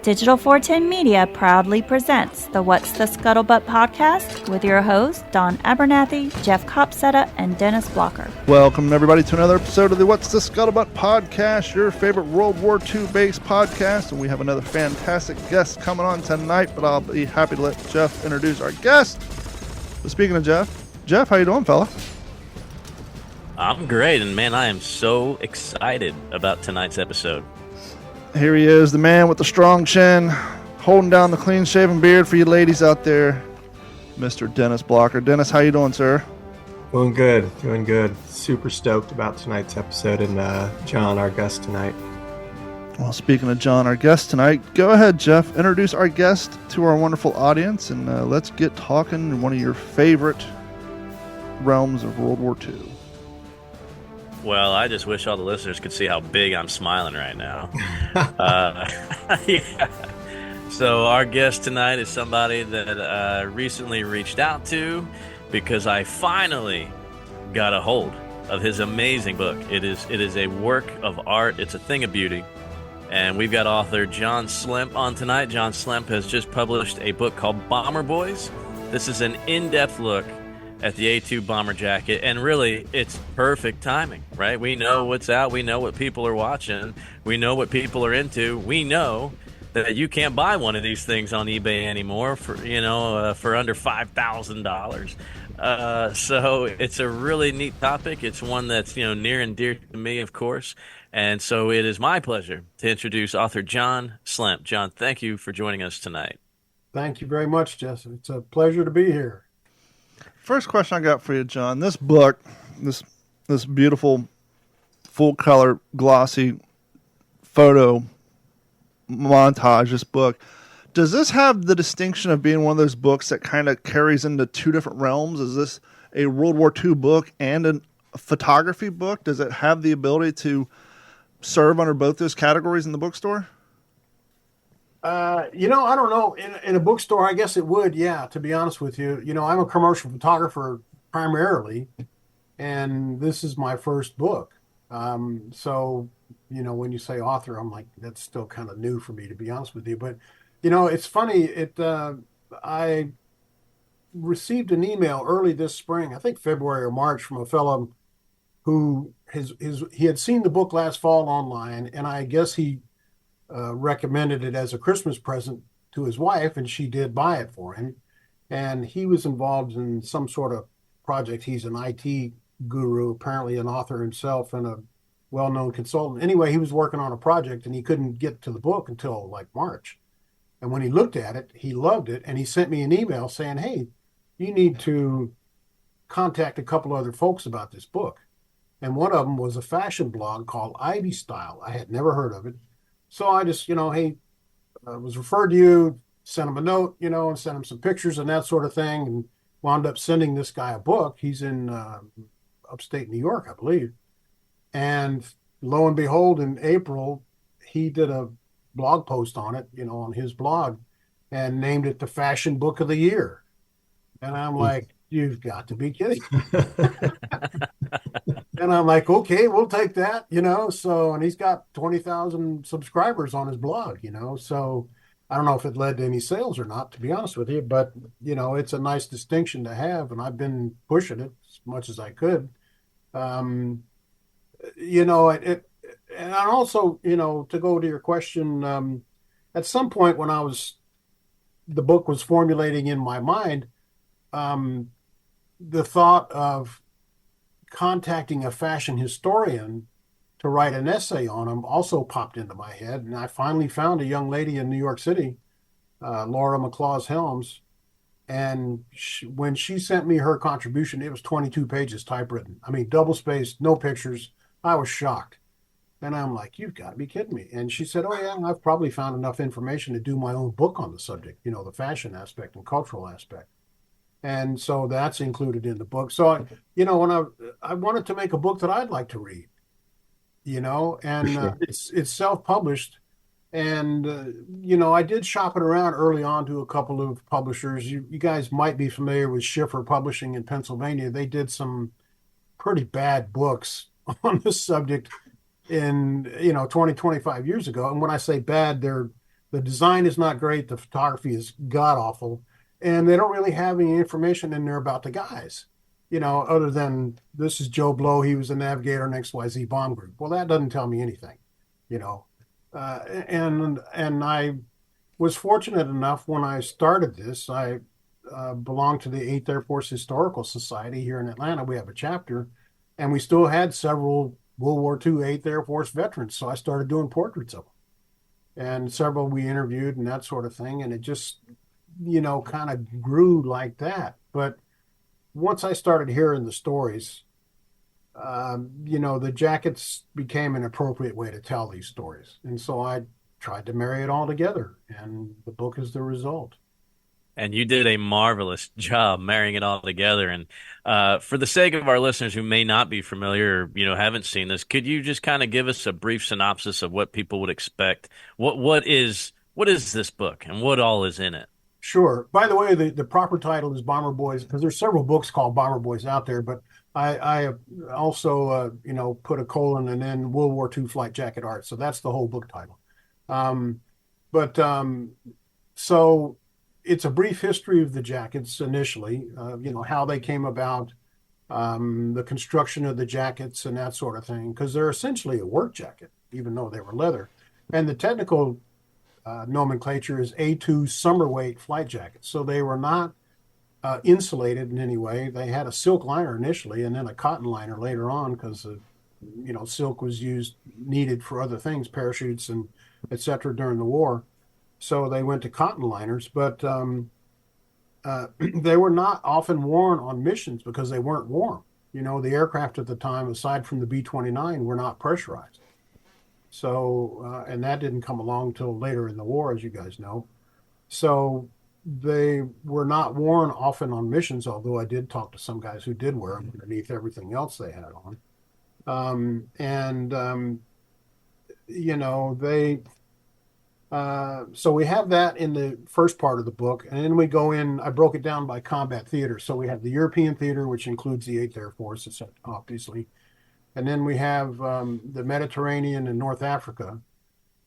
Digital 410 Media proudly presents the What's the Scuttlebutt podcast with your hosts, Don Abernathy, Jeff Copsetta, and Dennis Blocker. Welcome, everybody, to another episode of the What's the Scuttlebutt podcast, your favorite World War II-based podcast. And we have another fantastic guest coming on tonight, but I'll be happy to let Jeff introduce our guest. But speaking of Jeff, how you doing, fella? I'm great, and man, I am so excited about tonight's episode. Here he is, the man with the strong chin, holding down the clean-shaven beard for you ladies out there, Mr. Dennis Blocker. Dennis, how you doing, sir? Doing good. Super stoked about tonight's episode and John, our guest tonight. Well, speaking of John, our guest tonight, go ahead, Jeff. Introduce our guest to our wonderful audience, and let's get talking in one of your favorite realms of World War II. Well, I just wish all the listeners could see how big I'm smiling right now. Yeah. So our guest tonight is somebody that I recently reached out to because I finally got a hold of his amazing book. It is a work of art. It's a thing of beauty. And we've got author John Slemp on tonight. John Slemp has just published a book called Bomber Boys. This is an in-depth look at the A2 bomber jacket, and really, it's perfect timing, right? We know what's out. We know what people are watching. We know what people are into. We know that you can't buy one of these things on eBay anymore for under $5,000. So it's a really neat topic. It's one that's near and dear to me, of course. And so it is my pleasure to introduce author John Slemp. John, thank you for joining us tonight. Thank you very much, Jess. It's a pleasure to be here. First question I got for you, John. This book, this beautiful, full-color, glossy photo montage, this book, does this have the distinction of being one of those books that kind of carries into two different realms? Is this a World War II book and a photography book? Does it have the ability to serve under both those categories in the bookstore? I don't know. In a bookstore, I guess it would, yeah, to be honest with you. I'm a commercial photographer primarily, and this is my first book. So, when you say author, I'm like, that's still kind of new for me, to be honest with you. But, it's funny. I received an email early this spring, I think February or March, from a fellow who he had seen the book last fall online, and I guess he recommended it as a Christmas present to his wife, and she did buy it for him. And he was involved in some sort of project. He's an IT guru, apparently an author himself and a well-known consultant. Anyway, he was working on a project, and he couldn't get to the book until like March. And when he looked at it, he loved it, and he sent me an email saying, hey, you need to contact a couple other folks about this book. And one of them was a fashion blog called Ivy Style. I had never heard of it. So I just, hey, was referred to you, sent him a note, and sent him some pictures and that sort of thing, and wound up sending this guy a book. He's in upstate New York, I believe. And lo and behold, in April, he did a blog post on it, on his blog, and named it the Fashion Book of the Year. And I'm like, you've got to be kidding. And I'm like, okay, we'll take that, so, and he's got 20,000 subscribers on his blog, so I don't know if it led to any sales or not, to be honest with you, but, it's a nice distinction to have, and I've been pushing it as much as I could. And also, to go to your question, at some point when the book was formulating in my mind, the thought of contacting a fashion historian to write an essay on him also popped into my head. And I finally found a young lady in New York City, Laura McLaws Helms. And when she sent me her contribution, it was 22 pages typewritten. I mean, double-spaced, no pictures. I was shocked. And I'm like, you've got to be kidding me. And she said, oh, yeah, I've probably found enough information to do my own book on the subject, the fashion aspect and cultural aspect. And so that's included in the book. So, when I wanted to make a book that I'd like to read, and Sure. It's self-published. And, I did shop it around early on to a couple of publishers. You guys might be familiar with Schiffer Publishing in Pennsylvania. They did some pretty bad books on this subject in 20, 25 years ago. And when I say bad, they're The design is not great. The photography is god awful, and they don't really have any information in there about the guys, other than this is Joe Blow. He was a navigator in XYZ bomb group. Well, that doesn't tell me anything, and I was fortunate enough when I started this. I belonged to the 8th Air Force Historical Society here in Atlanta. We have a chapter, and we still had several World War II 8th Air Force veterans. So I started doing portraits of them. And several we interviewed and that sort of thing. And it just, kind of grew like that. But once I started hearing the stories, the jackets became an appropriate way to tell these stories. And so I tried to marry it all together. And the book is the result. And you did a marvelous job marrying it all together. And for the sake of our listeners who may not be familiar or, haven't seen this, could you just kind of give us a brief synopsis of what people would expect? What is this book and what all is in it? Sure. By the way, the proper title is Bomber Boys, because there's several books called Bomber Boys out there, but I also, put a colon and then World War II flight jacket art. So that's the whole book title. So it's a brief history of the jackets initially, how they came about, the construction of the jackets and that sort of thing, because they're essentially a work jacket, even though they were leather. And the technical nomenclature is A2 summer weight flight jackets. So they were not insulated in any way. They had a silk liner initially and then a cotton liner later on because, silk was needed for other things, parachutes and et cetera during the war. So they went to cotton liners, but they were not often worn on missions because they weren't warm. The aircraft at the time, aside from the B-29, were not pressurized. So, and that didn't come along till later in the war, as you guys know. So they were not worn often on missions, although I did talk to some guys who did wear them underneath everything else they had on. So we have that in the first part of the book, and then we go in, I broke it down by combat theater. So we have the European theater, which includes the 8th Air Force, obviously. And then we have the Mediterranean and North Africa.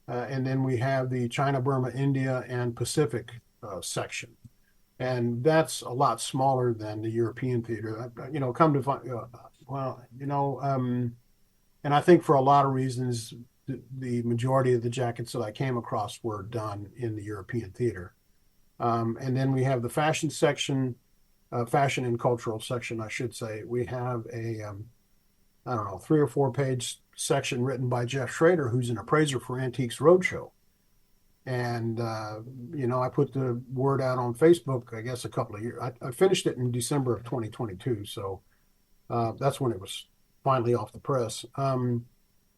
And then we have the China, Burma, India, and Pacific section. And that's a lot smaller than the European theater. Come to find, and I think for a lot of reasons, the majority of the jackets that I came across were done in the European theater. And then we have the fashion section, fashion and cultural section, I should say. We have a, 3 or 4 page section written by Jeff Schrader, who's an appraiser for Antiques Roadshow. And, I put the word out on Facebook, I guess, a couple of years. I finished it in December of 2022. So that's when it was finally off the press.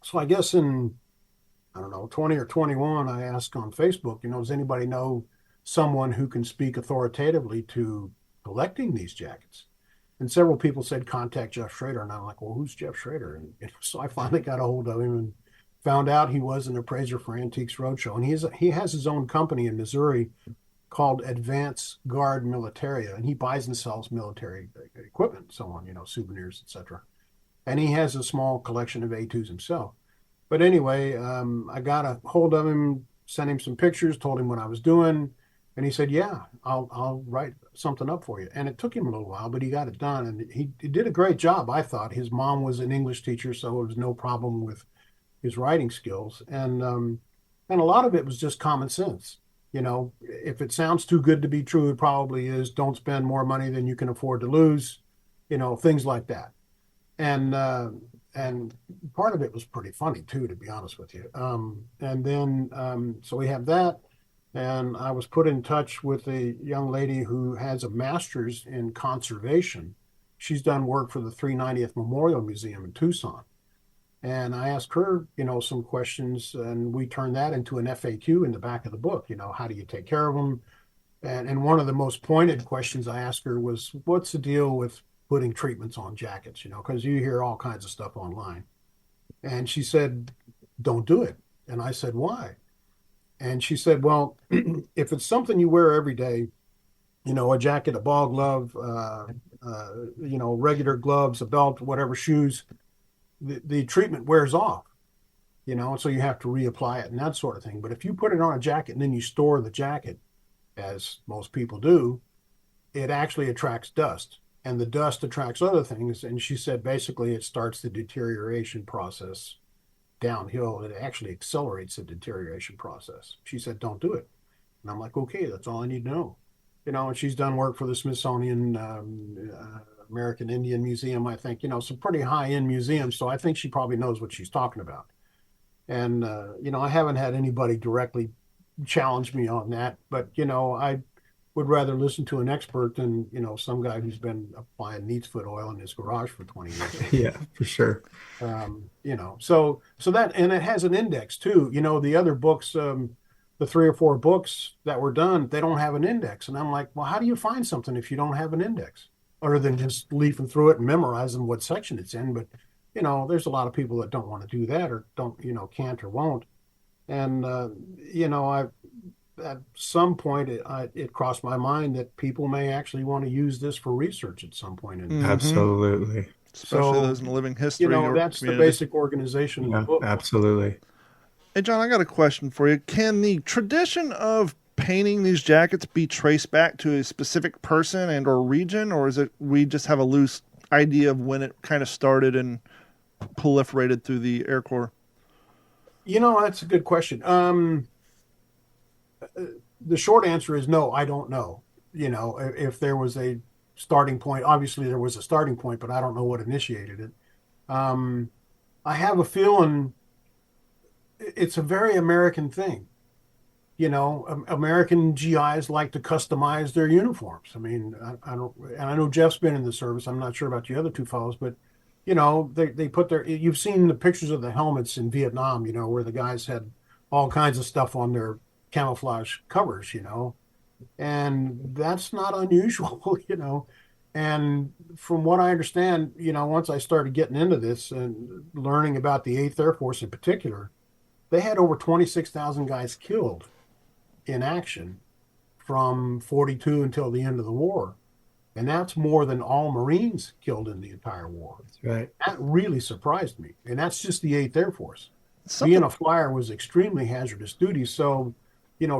So I guess in, 20 or 21, I asked on Facebook, does anybody know someone who can speak authoritatively to collecting these jackets? And several people said, contact Jeff Schrader. And I'm like, well, who's Jeff Schrader? And so I finally got a hold of him and found out he was an appraiser for Antiques Roadshow. And he has his own company in Missouri called Advance Guard Militaria. And he buys and sells military equipment, so on, souvenirs, etc. And he has a small collection of A2s himself. But anyway, I got a hold of him, sent him some pictures, told him what I was doing. And he said, yeah, I'll write something up for you. And it took him a little while, but he got it done. And he did a great job, I thought. His mom was an English teacher, so there was no problem with his writing skills. And a lot of it was just common sense. If it sounds too good to be true, it probably is. Don't spend more money than you can afford to lose, things like that. And part of it was pretty funny too, to be honest with you. And then, so we have that. And I was put in touch with a young lady who has a master's in conservation. She's done work for the 390th Memorial Museum in Tucson. And I asked her, some questions, and we turned that into an FAQ in the back of the book. How do you take care of them? And one of the most pointed questions I asked her was, what's the deal with putting treatments on jackets, because you hear all kinds of stuff online. And she said, don't do it. And I said, why? And she said, well, if it's something you wear every day, a jacket, a ball glove, regular gloves, a belt, whatever, shoes, the treatment wears off. and so you have to reapply it and that sort of thing. But if you put it on a jacket and then you store the jacket, as most people do, it actually attracts dust, and the dust attracts other things. And she said basically it starts the deterioration process downhill. It actually accelerates the deterioration process. She said, don't do it. And I'm like, okay, that's all I need to know. And she's done work for the Smithsonian, American Indian Museum, I think, some pretty high-end museums. So I think she probably knows what she's talking about. And, I haven't had anybody directly challenge me on that, but, I would rather listen to an expert than, some guy who's been applying neat's foot oil in his garage for 20 years. Yeah, for sure. So that, and it has an index too. The other books, the 3 or 4 books that were done, they don't have an index. And I'm like, well, how do you find something if you don't have an index? Other than just leafing through it and memorizing what section it's in. But, there's a lot of people that don't want to do that or don't, can't or won't. And, at some point, it crossed my mind that people may actually want to use this for research at some point. Absolutely. Especially those in living history. That's the basic organization of the book. Absolutely. Hey, John, I got a question for you. Can the tradition of painting these jackets be traced back to a specific person and or region, or is it we just have a loose idea of when it kind of started and proliferated through the Air Corps? That's a good question. The short answer is no, I don't know. If there was a starting point, obviously there was a starting point, but I don't know what initiated it. I have a feeling it's a very American thing. American GIs like to customize their uniforms. I mean, I don't, and I know Jeff's been in the service. I'm not sure about the other two fellows, but they put you've seen the pictures of the helmets in Vietnam, where the guys had all kinds of stuff on their camouflage covers, and that's not unusual, and from what I understand, once I started getting into this and learning about the 8th Air Force in particular, they had over 26,000 guys killed in action from 42 until the end of the war. And that's more than all Marines killed in the entire war. That's right. That really surprised me. And that's just the 8th Air Force. Being a flyer was extremely hazardous duty. So,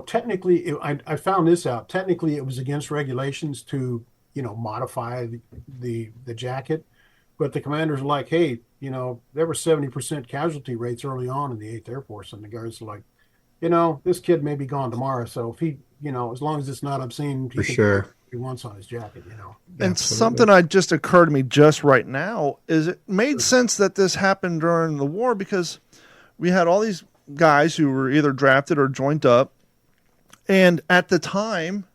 technically, I found this out. Technically, it was against regulations to, modify the jacket. But the commanders were like, hey, there were 70% casualty rates early on in the 8th Air Force. And the guys were like, this kid may be gone tomorrow. So if he, as long as it's not obscene, for sure. He wants on his jacket, And Absolutely. something I just occurred to me just right now is it made sense that this happened during the war because we had all these guys who were either drafted or joined up. And at the time,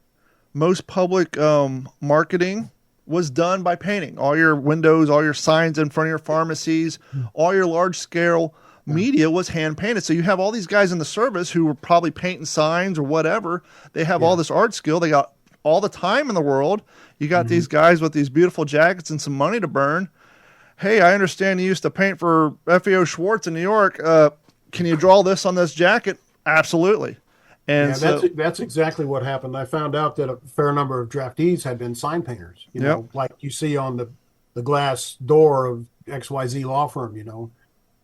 most public marketing was done by painting. All your windows, all your signs in front of your pharmacies, all your large-scale media was hand-painted. So you have all these guys in the service who were probably painting signs or whatever. They have all this art skill. They got all the time in the world. You got these guys with these beautiful jackets and some money to burn. Hey, I understand you used to paint for FAO Schwartz in New York. Can you draw this on this jacket? Absolutely. And that's exactly what happened. I found out that a fair number of draftees had been sign painters, like you see on the glass door of XYZ law firm,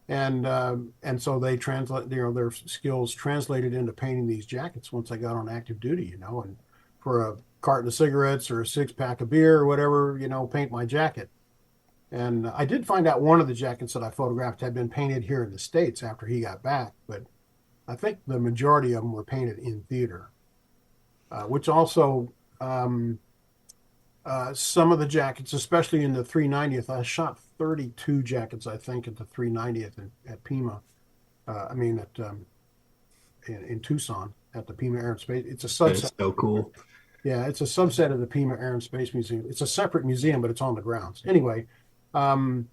and so they translate, their skills translated into painting these jackets once they got on active duty, and for a carton of cigarettes or a 6-pack of beer or whatever, paint my jacket. And I did find out one of the jackets that I photographed had been painted here in the States after he got back, but I think the majority of them were painted in theater, which also some of the jackets, especially in the 390th, I shot 32 jackets, I think, at the 390th at Pima. In Tucson at the Pima Air and Space. It's a subset. That's so cool. Yeah, it's a subset of the Pima Air and Space Museum. It's a separate museum, but it's on the grounds. Anyway, some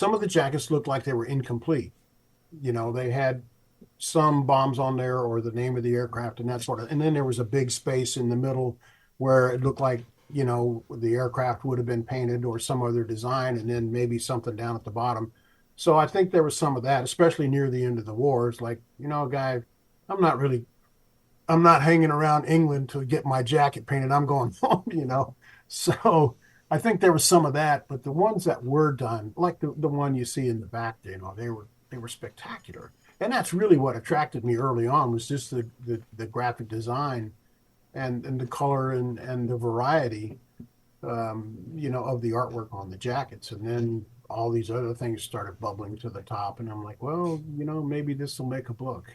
of the jackets looked like they were incomplete. They had some bombs on there or the name of the aircraft and that sort of, and then there was a big space in the middle where it looked like, the aircraft would have been painted or some other design, and then maybe something down at the bottom. So I think there was some of that, especially near the end of the war. It's like, guy, I'm not hanging around England to get my jacket painted. I'm going home, So I think there was some of that, but the ones that were done, like the one you see in the back, they were spectacular. And that's really what attracted me early on, was just the graphic design and the color and the variety, of the artwork on the jackets. And then all these other things started bubbling to the top, and I'm like, well, maybe this will make a book.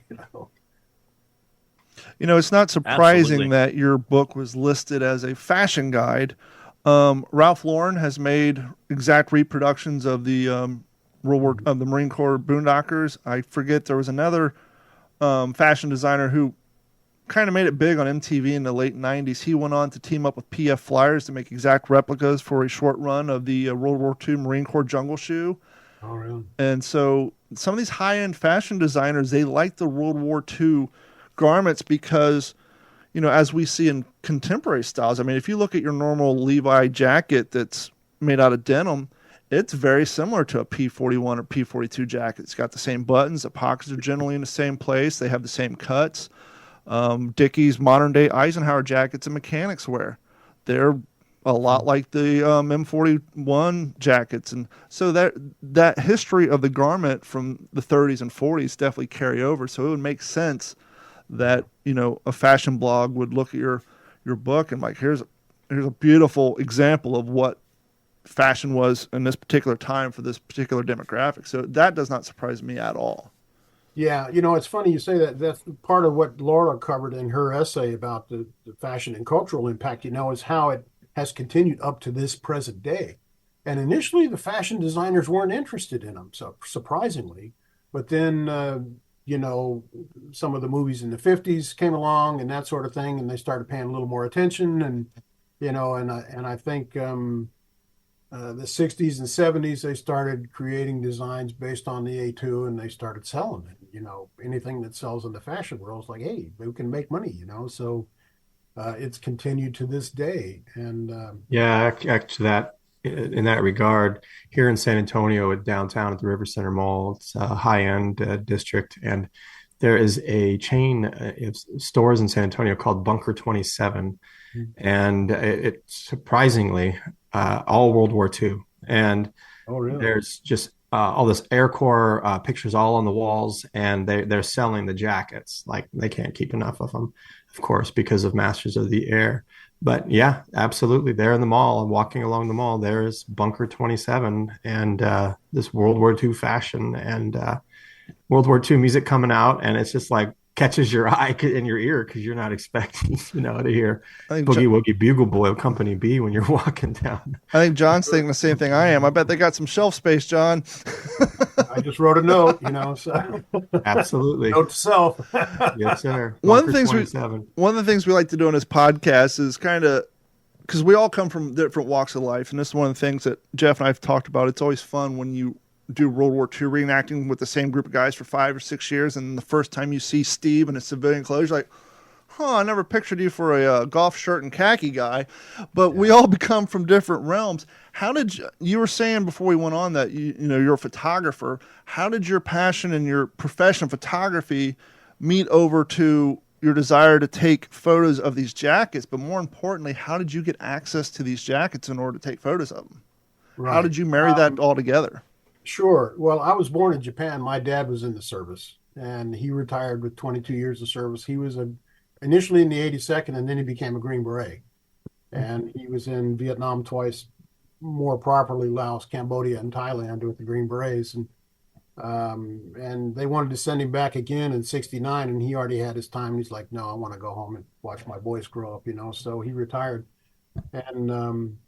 It's not surprising Absolutely. that your book was listed as a fashion guide. Ralph Lauren has made exact reproductions of the of the Marine Corps Boondockers. I forget, there was another fashion designer who kind of made it big on MTV in the late 90s. He went on to team up with PF Flyers to make exact replicas for a short run of the World War II Marine Corps jungle shoe. Oh, really? And so some of these high-end fashion designers, they like the World War II garments because, as we see in contemporary styles, I mean, if you look at your normal Levi jacket that's made out of denim, it's very similar to a P-41 or P-42 jacket. It's got the same buttons. The pockets are generally in the same place. They have the same cuts. Dickies modern-day Eisenhower jackets and mechanics wear. They're a lot like the M41 jackets. And so that history of the garment from the 30s and 40s definitely carry over. So it would make sense that, a fashion blog would look at your book and like, here's a beautiful example of what fashion was in this particular time for this particular demographic. So that does not surprise me at all. Yeah, it's funny you say that. That's part of what Laura covered in her essay about the fashion and cultural impact, is how it has continued up to this present day. And initially, the fashion designers weren't interested in them, so surprisingly. But then, some of the movies in the 50s came along and that sort of thing, and they started paying a little more attention. And, and I think the 60s and 70s, they started creating designs based on the A2, and they started selling it. Anything that sells in the fashion world is like, hey, we can make money, so it's continued to this day. And Yeah, actually, that in that regard, here in San Antonio, at downtown at the River Center Mall, it's a high-end district, and there is a chain of stores in San Antonio called Bunker 27, and it's surprisingly all World War II. And oh, really? there's just all this Air Corps pictures all on the walls, and they're selling the jackets. Like, they can't keep enough of them, of course, because of Masters of the Air. But yeah, absolutely. There in the mall and walking along the mall, there's Bunker 27 and this World War II fashion and World War II music coming out. And it's just like catches your eye in your ear because you're not expecting, to hear Boogie Woogie Bugle Boy Company B when you're walking down. I think John's thinking the same thing I am. I bet they got some shelf space, John. I just wrote a note, so Absolutely. note to self. Yes, sir. One of the things we like to do on this podcast is kind of, because we all come from different walks of life, and this is one of the things that Jeff and I have talked about. It's always fun when you do World War II reenacting with the same group of guys for 5 or 6 years, and the first time you see Steve in his civilian clothes, you're like, I never pictured you for a golf shirt and khaki guy. But we all become from different realms. How did you were saying before we went on that you're a photographer? How did your passion and your profession of photography meet over to your desire to take photos of these jackets? But more importantly, how did you get access to these jackets in order to take photos of them? Right. How did you marry that all together? Sure. Well, I was born in Japan. My dad was in the service, and he retired with 22 years of service. He was initially in the 82nd, and then he became a Green Beret. And he was in Vietnam twice, more properly Laos, Cambodia, and Thailand with the Green Berets. And they wanted to send him back again in 69, and he already had his time. He's like, no, I want to go home and watch my boys grow up, So he retired. And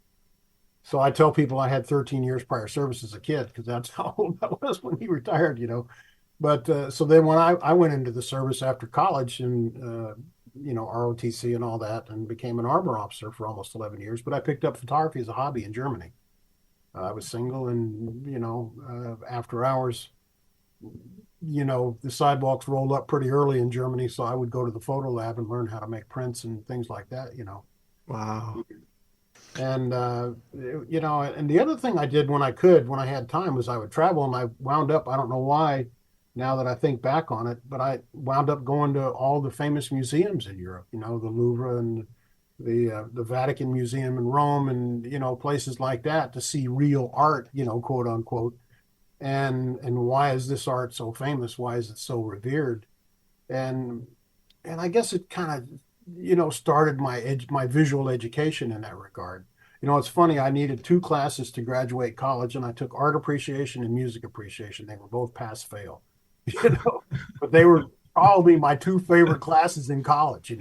so I tell people I had 13 years prior service as a kid because that's how old I was when he retired, But so then when I went into the service after college and, ROTC and all that, and became an armor officer for almost 11 years, but I picked up photography as a hobby in Germany. I was single and, after hours, the sidewalks rolled up pretty early in Germany. So I would go to the photo lab and learn how to make prints and things like that, Wow. And, and the other thing I did when I had time, was I would travel, and I wound up, I don't know why, now that I think back on it, but I wound up going to all the famous museums in Europe, the Louvre and the Vatican Museum in Rome and, places like that to see real art, quote unquote. and why is this art so famous? Why is it so revered? And I guess it kind of, started my visual education in that regard. It's funny. I needed 2 classes to graduate college, and I took art appreciation and music appreciation. They were both pass fail, but they were probably my 2 favorite classes in college.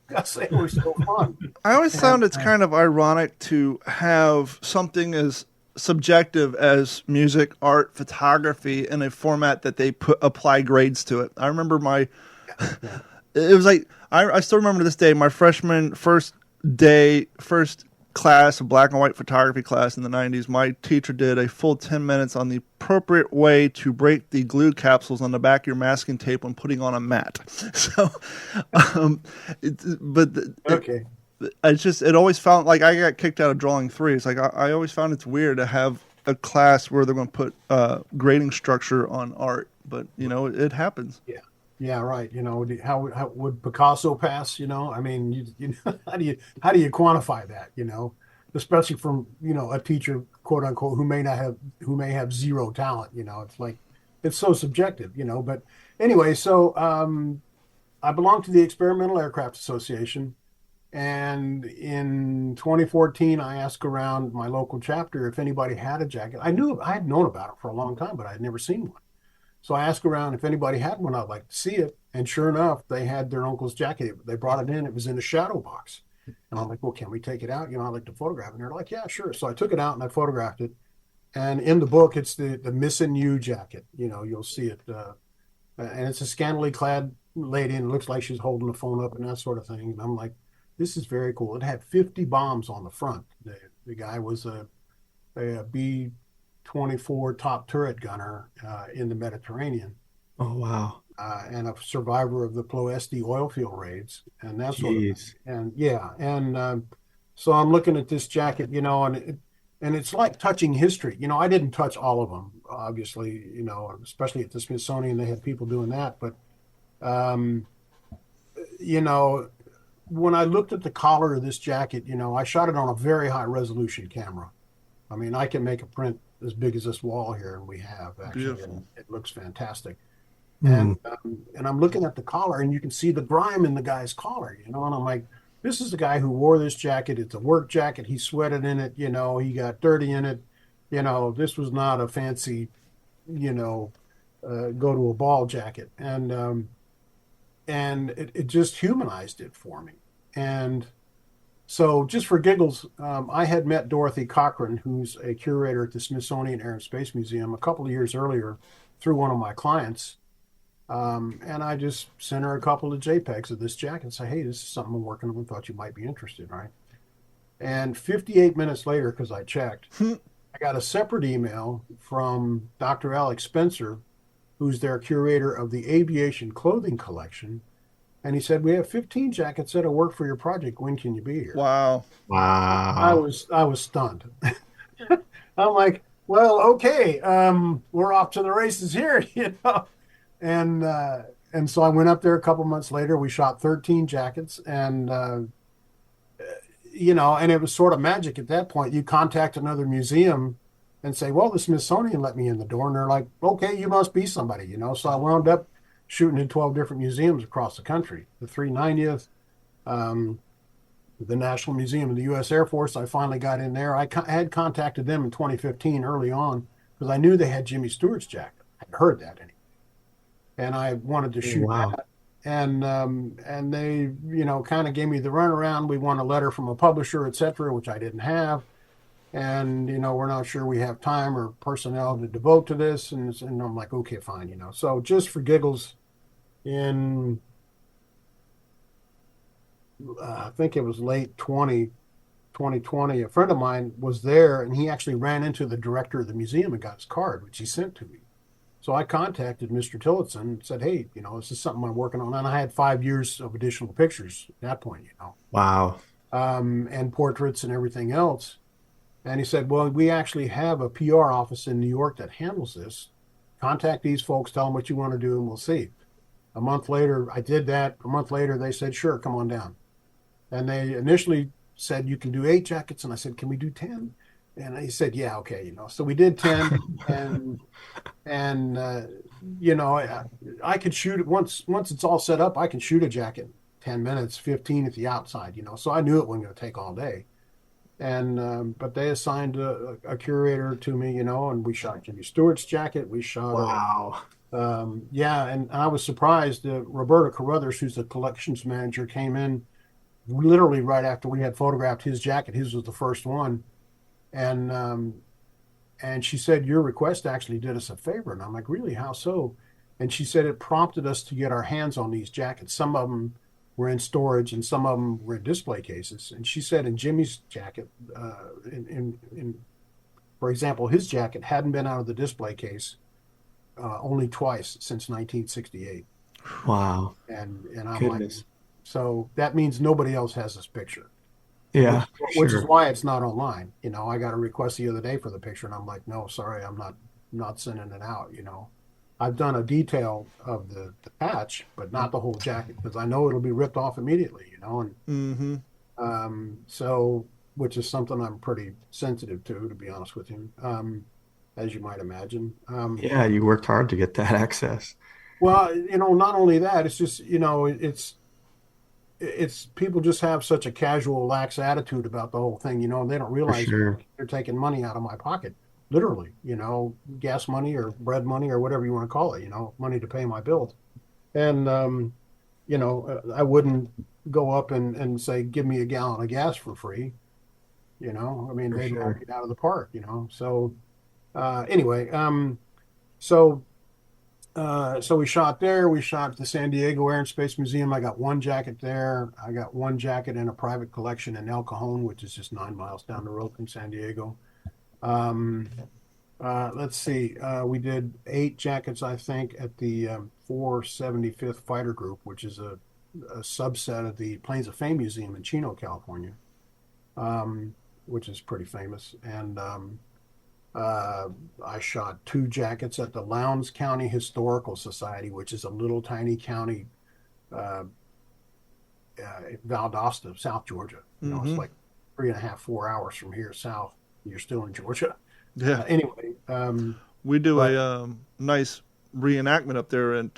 Because they were so fun. I always found it's kind of ironic to have something as subjective as music, art, photography in a format that they apply grades to it. I remember it was like, I still remember to this day, my first class, a black and white photography class in the 90s, my teacher did a full 10 minutes on the appropriate way to break the glue capsules on the back of your masking tape when putting on a mat. So, it always felt like I got kicked out of drawing 3. It's like, I always found it's weird to have a class where they're going to put grading structure on art, but it happens. Yeah. Yeah, right. How would Picasso pass? I mean, how do you quantify that? Especially from a teacher, quote unquote, who may have zero talent. It's like, it's so subjective. But anyway, so I belong to the Experimental Aircraft Association, and in 2014, I asked around my local chapter if anybody had a jacket. I had known about it for a long time, but I had never seen one. So I asked around if anybody had one. I'd like to see it. And sure enough, they had their uncle's jacket. They brought it in. It was in a shadow box. And I'm like, well, can we take it out? I'd like to photograph it. And they're like, yeah, sure. So I took it out and I photographed it. And in the book, it's the Missing You jacket. You'll see it. And it's a scantily clad lady, and it looks like she's holding the phone up and that sort of thing. And I'm like, this is very cool. It had 50 bombs on the front. The guy was a B-24 top turret gunner in the Mediterranean. Oh, wow. And a survivor of the Ploesti oil field raids and that sort of thing. And yeah. And so I'm looking at this jacket, and it's like touching history. I didn't touch all of them, obviously, especially at the Smithsonian, they had people doing that. But, when I looked at the collar of this jacket, I shot it on a very high resolution camera. I mean, I can make a print as big as this wall here, and we have actually, and it looks fantastic. And I'm looking at the collar, and you can see the grime in the guy's collar, and I'm like, this is the guy who wore this jacket. It's a work jacket. He sweated in it, he got dirty in it. This was not a fancy, go to a ball jacket. And it just humanized it for me. And so just for giggles, I had met Dorothy Cochran, who's a curator at the Smithsonian Air and Space Museum, a couple of years earlier through one of my clients. And I just sent her a couple of JPEGs of this jacket and say, hey, this is something I'm working on. Thought you might be interested, right? And 58 minutes later, because I checked, I got a separate email from Dr. Alex Spencer, who's their curator of the aviation clothing collection. And he said, we have 15 jackets that will work for your project. When can you be here? Wow. I was stunned. I'm like, well, okay, we're off to the races here, And so I went up there a couple months later. We shot 13 jackets, and and it was sort of magic at that point. You contact another museum and say, well, the Smithsonian let me in the door. And they're like, okay, you must be somebody, So I wound up shooting in 12 different museums across the country. The 390th, the National Museum of the U.S. Air Force. I finally got in there. I had contacted them in 2015 early on because I knew they had Jimmy Stewart's jacket. I had heard that anyway. And I wanted to shoot that. And they, kind of gave me the runaround. We want a letter from a publisher, et cetera, which I didn't have. And, we're not sure we have time or personnel to devote to this. And I'm like, okay, fine, So just for giggles, in, I think it was late 2020, a friend of mine was there, and he actually ran into the director of the museum and got his card, which he sent to me. So I contacted Mr. Tillotson and said, hey, this is something I'm working on. And I had 5 years of additional pictures at that point, Wow. And portraits and everything else. And he said, well, we actually have a PR office in New York that handles this. Contact these folks, tell them what you want to do, and we'll see. A month later, I did that. A month later, they said, sure, come on down. And they initially said, you can do 8 jackets. And I said, can we do 10? And he said, yeah, okay, so we did 10, and I could shoot it once it's all set up. I can shoot a jacket 10 minutes, 15 at the outside, so I knew it wasn't going to take all day. And but they assigned a curator to me, and we shot Jimmy Stewart's jacket. We shot Wow. and I was surprised. Roberta Carruthers, who's the collections manager, came in literally right after we had photographed his jacket. His was the first one, and she said, your request actually did us a favor. And I'm like, really? How so? And she said it prompted us to get our hands on these jackets. Some of them were in storage and some of them were in display cases. And she said in Jimmy's jacket, for example, his jacket hadn't been out of the display case only twice since 1968. Wow. And I'm Goodness. like, so that means nobody else has this picture. Yeah. Which sure. is why it's not online. I got a request the other day for the picture, and I'm like, no, sorry, I'm not sending it out. I've done a detail of the patch, but not the whole jacket, because I know it'll be ripped off immediately. And so, which is something I'm pretty sensitive to be honest with you, as you might imagine. Yeah, you worked hard to get that access. Well, not only that, it's just it's people just have such a casual, lax attitude about the whole thing. And they don't realize sure. they're taking money out of my pocket, literally. Gas money or bread money or whatever you want to call it. Money to pay my bills. And I wouldn't go up and say, give me a gallon of gas for free. I mean, For they'd sure. knock it out of the park. So anyway, so we shot there. We shot at the San Diego Air and Space Museum. I got one jacket there. I got one jacket in a private collection in El Cajon, which is just 9 miles down the road from San Diego. Let's see. We did 8 jackets, I think, at the 475th Fighter Group, which is a subset of the Planes of Fame Museum in Chino, California, which is pretty famous. And I shot 2 jackets at the Lowndes County Historical Society, which is a little tiny county, Valdosta, South Georgia. It's like 3.5, 4 hours from here south. You're still in Georgia. Yeah. Anyway, We do a nice reenactment up there at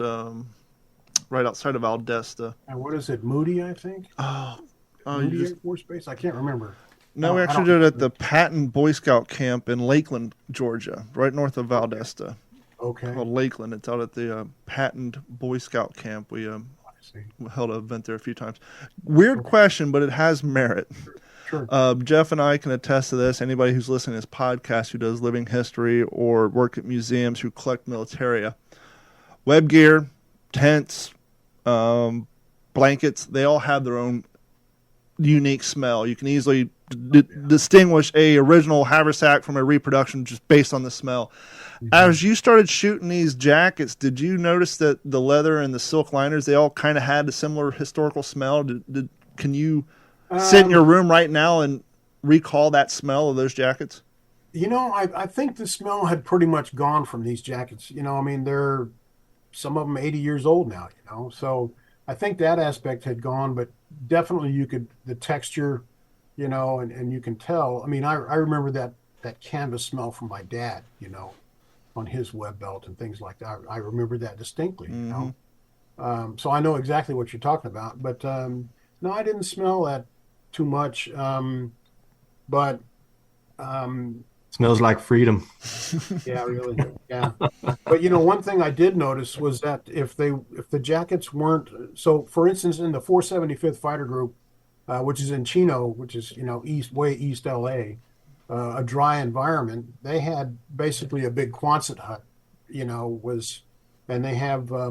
right outside of Valdosta. and what is it, Moody, I think? Oh, Moody Air Force Base? I can't remember. No, we actually did it at the Patton Boy Scout Camp in Lakeland, Georgia, right north of Valdosta. Okay. Called Lakeland. It's out at the Patton Boy Scout Camp. We I see. held an event there a few times. Weird question, but it has merit. Sure. Jeff and I can attest to this. Anybody who's listening to this podcast who does living history or work at museums who collect militaria, web gear, tents, blankets, they all have their own unique smell. You can easily distinguish a original haversack from a reproduction just based on the smell. Mm-hmm. As you started shooting these jackets, did you notice that the leather and the silk liners, they all kind of had a similar historical smell? Can you sit in your room right now and recall that smell of those jackets? I think the smell had pretty much gone from these jackets. I mean, they're some of them 80 years old now, so I think that aspect had gone, but definitely the texture, and you can tell. I mean, I remember that canvas smell from my dad, on his web belt and things like that. I remember that distinctly, so I know exactly what you're talking about, but no, I didn't smell that too much, but Smells like freedom. yeah, really, yeah. But one thing I did notice was that if the jackets weren't, so for instance, in the 475th Fighter Group, which is in Chino, which is way east LA, a dry environment, they had basically a big Quonset hut, and they have a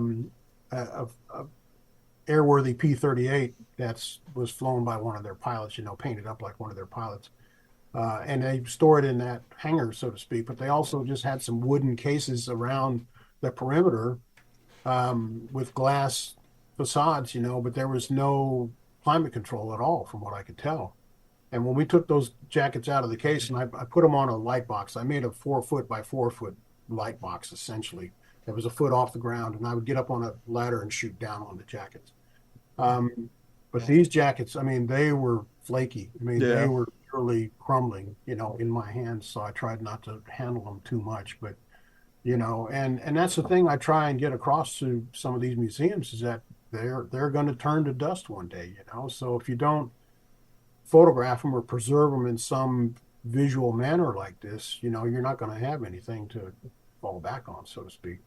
airworthy P-38 was flown by one of their pilots, painted up like one of their pilots. And they store it in that hangar, so to speak. But they also just had some wooden cases around the perimeter with glass facades, but there was no climate control at all, from what I could tell. And when we took those jackets out of the case, and I put them on a light box, I made a 4 foot by 4 foot light box, essentially. It was a foot off the ground, and I would get up on a ladder and shoot down on the jackets. But these jackets, I mean, they were flaky. I mean, Yeah. they were literally crumbling, in my hands. So I tried not to handle them too much, but and that's the thing I try and get across to some of these museums is that they're going to turn to dust one day, So if you don't photograph them or preserve them in some visual manner like this, you're not going to have anything to fall back on, so to speak.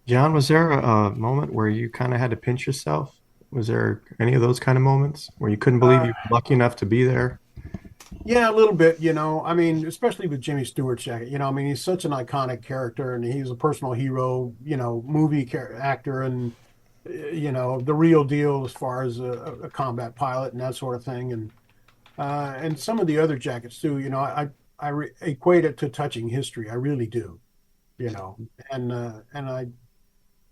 John, was there a moment where you kind of had to pinch yourself? Was there any of those kind of moments where you couldn't believe you were lucky enough to be there? Yeah, a little bit, I mean, especially with Jimmy Stewart's jacket, I mean, he's such an iconic character and he's a personal hero, movie actor and, the real deal as far as a combat pilot and that sort of thing. And some of the other jackets too, I equate it to touching history. I really do, and I,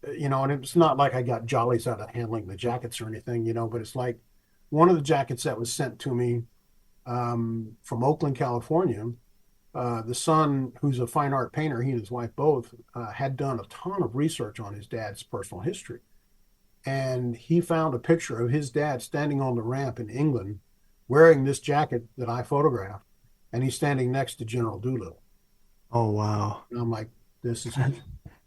and it's not like I got jollies out of handling the jackets or anything, but it's like one of the jackets that was sent to me from Oakland, California. The son, who's a fine art painter, he and his wife both had done a ton of research on his dad's personal history. And he found a picture of his dad standing on the ramp in England wearing this jacket that I photographed. And he's standing next to General Doolittle. Oh, wow. And I'm like, this is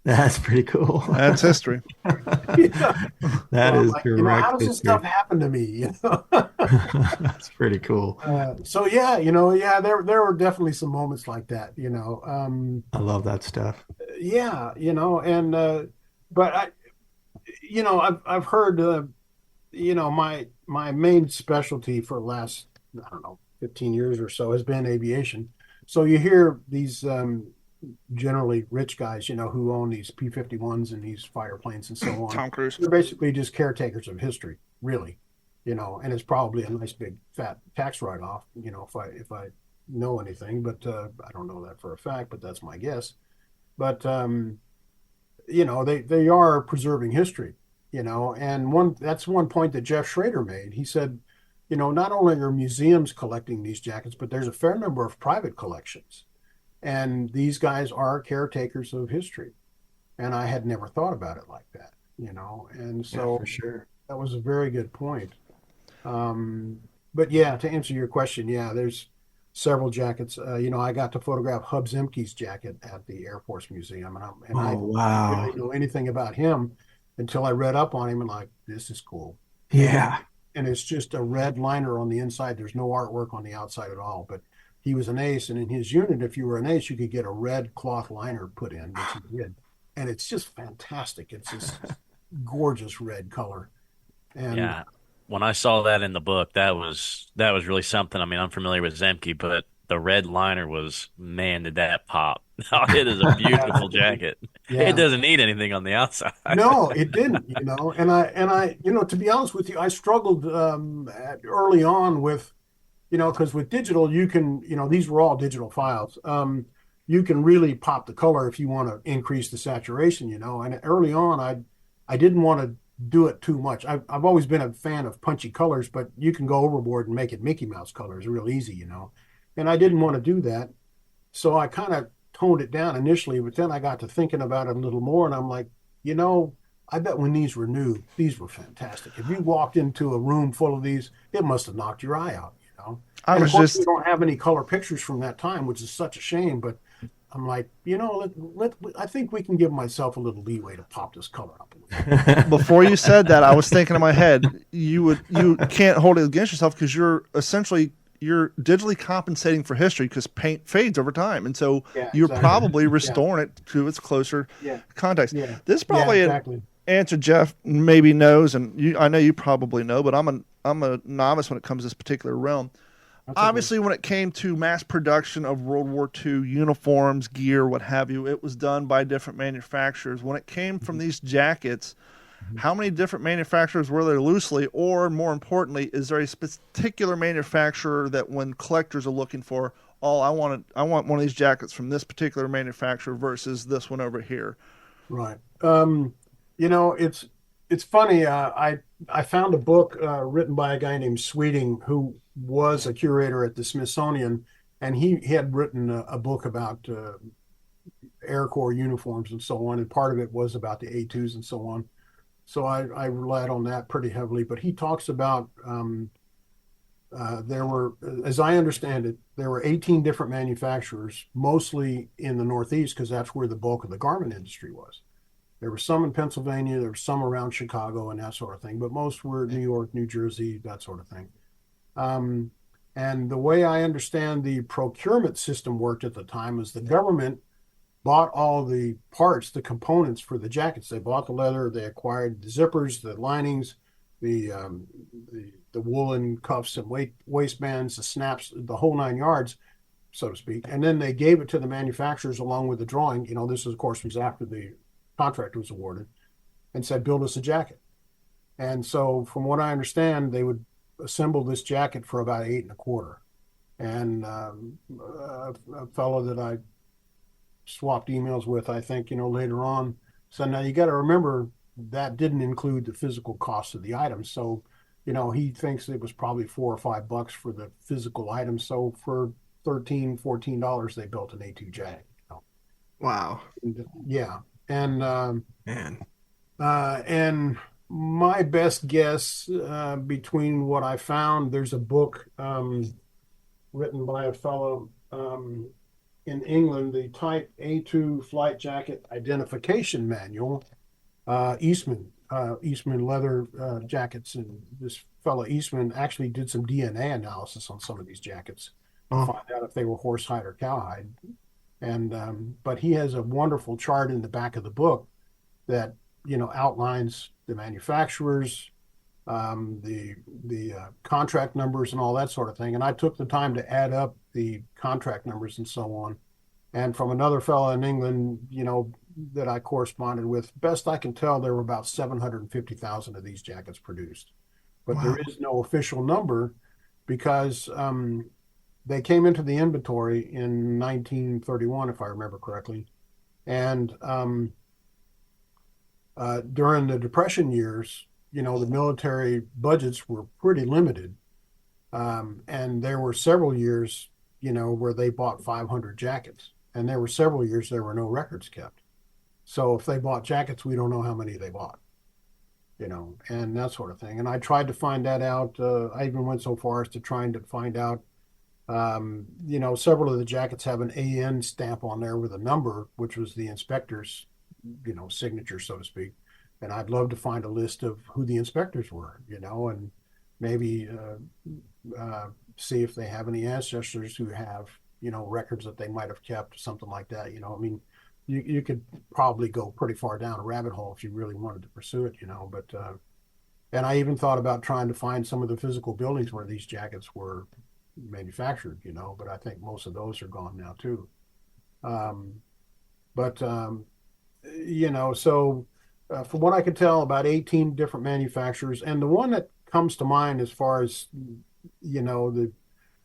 That's pretty cool. That's history. Yeah. That So I'm is like, correct. how does this stuff happen to me? That's pretty cool. So yeah, there were definitely some moments like that, I love that stuff. yeah, and but I've heard my main specialty for the last, I don't know, 15 years or so has been aviation. So you hear these generally rich guys, who own these P-51s and these fighter planes and so on. Tom Cruise. They're basically just caretakers of history, really, and it's probably a nice big fat tax write-off, if I know anything, but I don't know that for a fact, but that's my guess. But they are preserving history, and that's one point that Jeff Schrader made. He said, not only are museums collecting these jackets, but there's a fair number of private collections. And these guys are caretakers of history. And I had never thought about it like that, and so Yeah, for sure. that was a very good point. But yeah, to answer your question, yeah, there's several jackets. I got to photograph Hub Zemke's jacket at the Air Force Museum, and I Oh, didn't wow. really know anything about him until I read up on him and like, this is cool. Yeah. And it's just a red liner on the inside. There's no artwork on the outside at all. But he was an ace, and in his unit, if you were an ace, you could get a red cloth liner put in, which he did. And it's just fantastic. It's this gorgeous red color. And Yeah. When I saw that in the book, that was really something. I mean, I'm familiar with Zemke, but the red liner was, man, did that pop. It is a beautiful jacket. yeah. It doesn't need anything on the outside. No, it didn't, and I, to be honest with you, I struggled early on with, because with digital, you can, these were all digital files. You can really pop the color if you want to increase the saturation, and early on, I didn't want to do it too much. I've always been a fan of punchy colors, but you can go overboard and make it Mickey Mouse colors real easy, and I didn't want to do that. So I kind of toned it down initially, but then I got to thinking about it a little more, and I'm like, I bet when these were new, these were fantastic. If you walked into a room full of these, it must have knocked your eye out, I And was of course, just we don't have any color pictures from that time, which is such a shame. But I'm like, I think we can give myself a little leeway to pop this color up a little. before you said that, I was thinking in my head, you can't hold it against yourself because you're digitally compensating for history because paint fades over time, and so Yeah, you're exactly. probably restoring it to its closer Yeah. context. Yeah. This is probably exactly. an answer Jeff maybe knows, and I know you probably know, but I'm a novice when it comes to this particular realm. That's okay. Obviously, when it came to mass production of World War II uniforms, gear, what have you, it was done by different manufacturers. When it came from these jackets, how many different manufacturers were there loosely? Or more importantly, is there a particular manufacturer that when collectors are looking for, I want one of these jackets from this particular manufacturer versus this one over here? Right. It's funny. I found a book written by a guy named Sweeting, who was a curator at the Smithsonian, and he had written a book about Air Corps uniforms and so on, and part of it was about the A2s and so on. So I relied on that pretty heavily. But he talks about There were, as I understand it, there were 18 different manufacturers, mostly in the Northeast, because that's where the bulk of the garment industry was. There were some in Pennsylvania, there were some around Chicago and that sort of thing, but most were New York, New Jersey, that sort of thing. And the way I understand the procurement system worked at the time is the government bought all the parts, the components for the jackets. They bought the leather, they acquired the zippers, the linings, the woolen cuffs and waistbands, the snaps, the whole 9 yards, so to speak. And then they gave it to the manufacturers along with the drawing. This, of course, was after the contract was awarded, and said, build us a jacket. And so from what I understand, they would assemble this jacket for about $8.25. And a fellow that I swapped emails with, I think, later on, said, now you got to remember that didn't include the physical cost of the items. So, he thinks it was probably $4 or $5 for the physical items. So for $13, $14, they built an A2 jacket. Wow. Yeah. And, Man. And my best guess, between what I found, there's a book written by a fellow in England, the Type A2 Flight Jacket Identification Manual, Eastman leather jackets. And this fellow Eastman actually did some DNA analysis on some of these jackets to find out if they were horsehide or cowhide. And but he has a wonderful chart in the back of the book that outlines the manufacturers, the contract numbers and all that sort of thing. And I took the time to add up the contract numbers and so on. And from another fellow in England, that I corresponded with, best I can tell, there were about 750,000 of these jackets produced. But Wow. there is no official number because they came into the inventory in 1931, if I remember correctly. And during the Depression years, the military budgets were pretty limited. And there were several years, where they bought 500 jackets. And there were several years there were no records kept. So if they bought jackets, we don't know how many they bought, and that sort of thing. And I tried to find that out. I even went so far as to trying to find out, several of the jackets have an AN stamp on there with a number, which was the inspector's, signature, so to speak. And I'd love to find a list of who the inspectors were, and maybe see if they have any ancestors who have, records that they might have kept, something like that. You could probably go pretty far down a rabbit hole if you really wanted to pursue it, but, and I even thought about trying to find some of the physical buildings where these jackets were manufactured, but I think most of those are gone now too. So from what I could tell, about 18 different manufacturers. And the one that comes to mind as far as,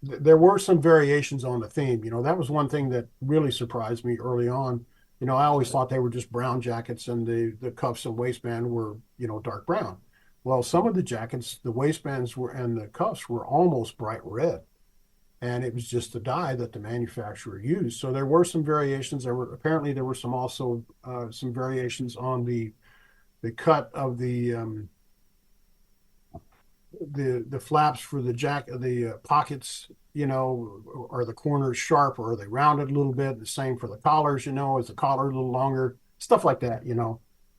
there were some variations on the theme. That was one thing that really surprised me early on. I always thought they were just brown jackets and the cuffs and waistband were, dark brown. Well, some of the jackets, the waistbands and the cuffs were almost bright red. And it was just the dye that the manufacturer used. So there were some variations. There were also some variations on the cut of the flaps for the the pockets, are the corners sharp or are they rounded a little bit? The same for the collars, is the collar a little longer? Stuff like that,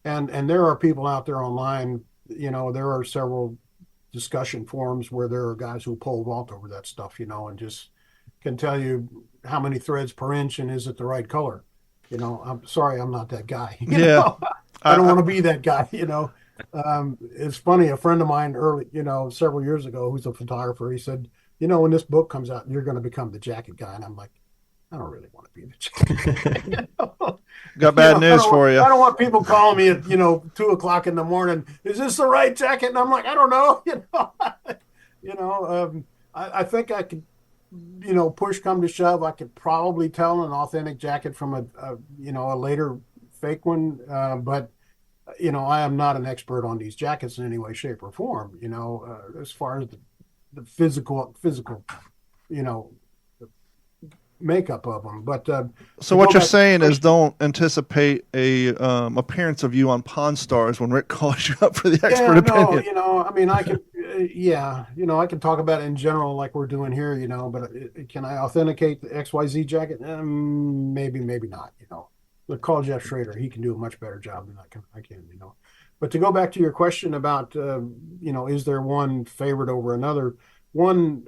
And there are people out there online, there are several discussion forums where there are guys who pole vault over that stuff, and just can tell you how many threads per inch and is it the right color. I'm sorry, I'm not that guy. I don't want to be that guy, It's funny, a friend of mine several years ago, who's a photographer, he said, when this book comes out, you're going to become the jacket guy. And I'm like, I don't really want to be the jacket guy. Got bad news for you. I don't want people calling me at, 2:00 in the morning. Is this the right jacket? And I'm like, I don't know. I think I could, push come to shove, I could probably tell an authentic jacket from a later fake one. But I am not an expert on these jackets in any way, shape, or form. As far as the physical, makeup of them. But so what you're saying is, don't anticipate a appearance of you on Pawn Stars when Rick calls you up for the expert opinion. I mean, I could. Yeah, I can talk about it in general like we're doing here, but can I authenticate the XYZ jacket? Maybe, maybe not, But call Jeff Schrader. He can do a much better job than I can. But to go back to your question about, is there one favorite over another? One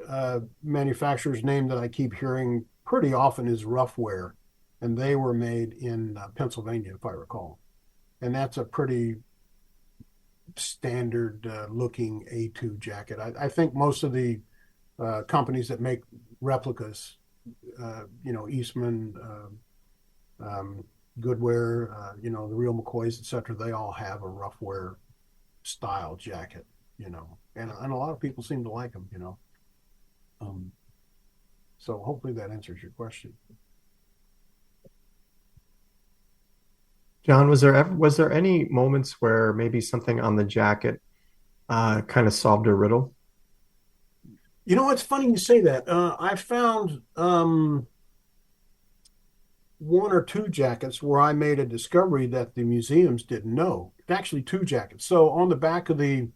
manufacturer's name that I keep hearing pretty often is Roughwear, and they were made in Pennsylvania, if I recall. And that's a pretty standard looking A2 jacket. I think most of the companies that make replicas, Eastman, Goodwear, the Real McCoys, etc., they all have a Roughwear style jacket, and a lot of people seem to like them, so hopefully that answers your question. John, was there any moments where maybe something on the jacket kind of solved a riddle? It's funny you say that. I found one or two jackets where I made a discovery that the museums didn't know. Actually, two jackets. So on the back of the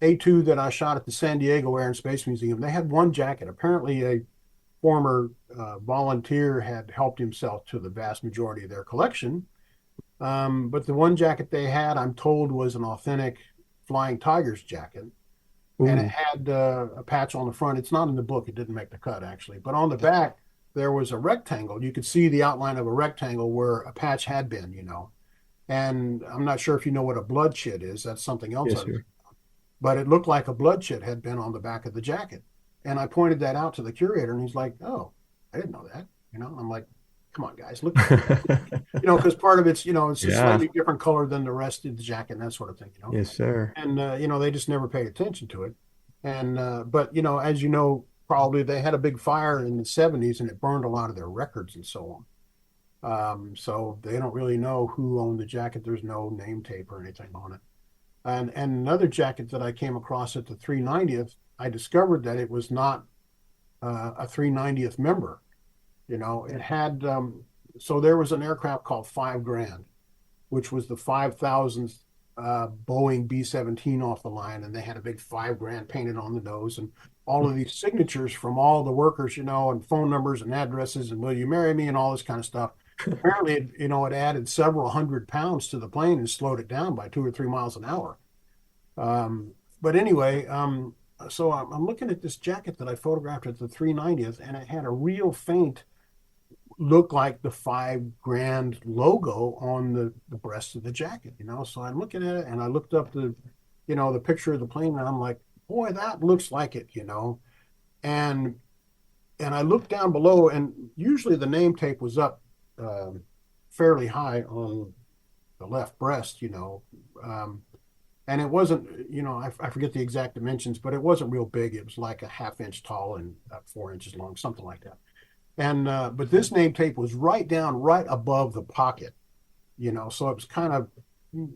A2 that I shot at the San Diego Air and Space Museum, they had one jacket. Apparently, a former volunteer had helped himself to the vast majority of their collection. But the one jacket they had, I'm told, was an authentic Flying Tigers jacket. Ooh. And it had a patch on the front. It's not in the book. It didn't make the cut, actually. But on the back, there was a rectangle. You could see the outline of a rectangle where a patch had been, And I'm not sure if you know what a blood chit is. That's something else. Yes, but it looked like a blood chit had been on the back of the jacket. And I pointed that out to the curator, and he's like, "Oh, I didn't know that." I'm like, "Come on, guys, look." Because part of it's, it's a slightly different color than the rest of the jacket and that sort of thing. Yes, sir. And they just never paid attention to it. And but as probably they had a big fire in the 70s and it burned a lot of their records and so on. So they don't really know who owned the jacket. There's no name tape or anything on it. And another jacket that I came across at the 390th, I discovered that it was not a 390th member. It had, so there was an aircraft called 5 Grand, which was the 5,000th Boeing B-17 off the line, and they had a big 5 Grand painted on the nose, and all of these signatures from all the workers, and phone numbers and addresses, and will you marry me, and all this kind of stuff. Apparently, it added several hundred pounds to the plane and slowed it down by 2 or 3 miles an hour. But anyway, so I'm looking at this jacket that I photographed at the 390th, and it had a real faint look like the 5 Grand logo on the breast of the jacket, So I'm looking at it, and I looked up the picture of the plane, and I'm like, boy, that looks like it, And I looked down below, and usually the name tape was up fairly high on the left breast, and it wasn't, I forget the exact dimensions, but it wasn't real big. It was like a 1/2 inch tall and 4 inches long, something like that. And but this name tape was right above the pocket, so it was kind of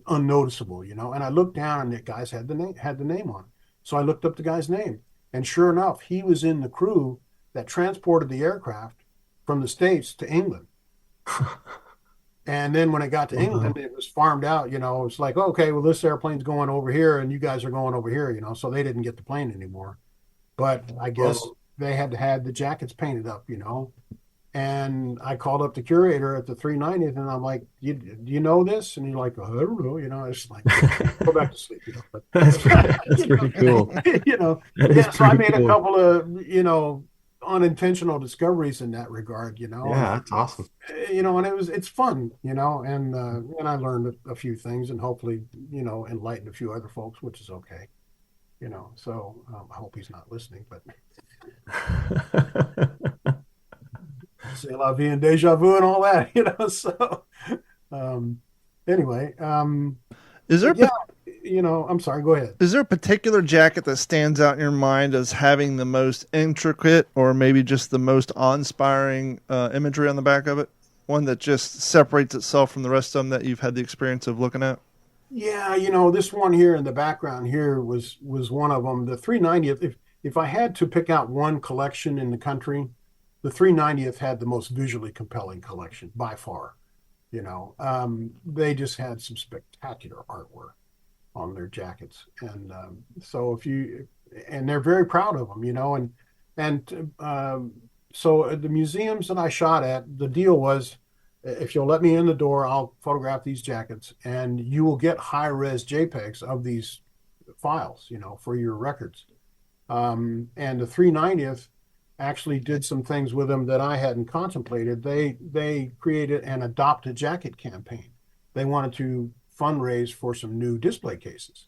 unnoticeable, and I looked down, and the guys had the name on it. So I looked up the guy's name, and sure enough, he was in the crew that transported the aircraft from the States to England. And then when it got to England, it was farmed out, it's like, okay, well, this airplane's going over here and you guys are going over here, so they didn't get the plane anymore. But I guess they had to have the jackets painted up, And I called up the curator at the 390th, and I'm like, do you know this? And he's like, I don't know, It's like, go back to sleep, But, that's pretty cool. So I made a couple of, unintentional discoveries in that regard, Yeah, that's awesome. And it's fun, and I learned a few things, and hopefully, enlightened a few other folks, which is okay, So I hope he's not listening, but c'est la vie and deja vu and all that, So anyway, is there? I'm sorry. Go ahead. Is there a particular jacket that stands out in your mind as having the most intricate, or maybe just the most awe-inspiring imagery on the back of it? One that just separates itself from the rest of them that you've had the experience of looking at? Yeah, this one here in the background here was one of them. The 390th. If I had to pick out one collection in the country, the 390th had the most visually compelling collection by far. They just had some spectacular artwork on their jackets, and so and they're very proud of them, and so the museums that I shot at, the deal was, if you'll let me in the door, I'll photograph these jackets, and you will get high-res JPEGs of these files, for your records. And the 390th actually did some things with them that I hadn't contemplated. They created an Adopt a Jacket campaign. They wanted to fundraise for some new display cases.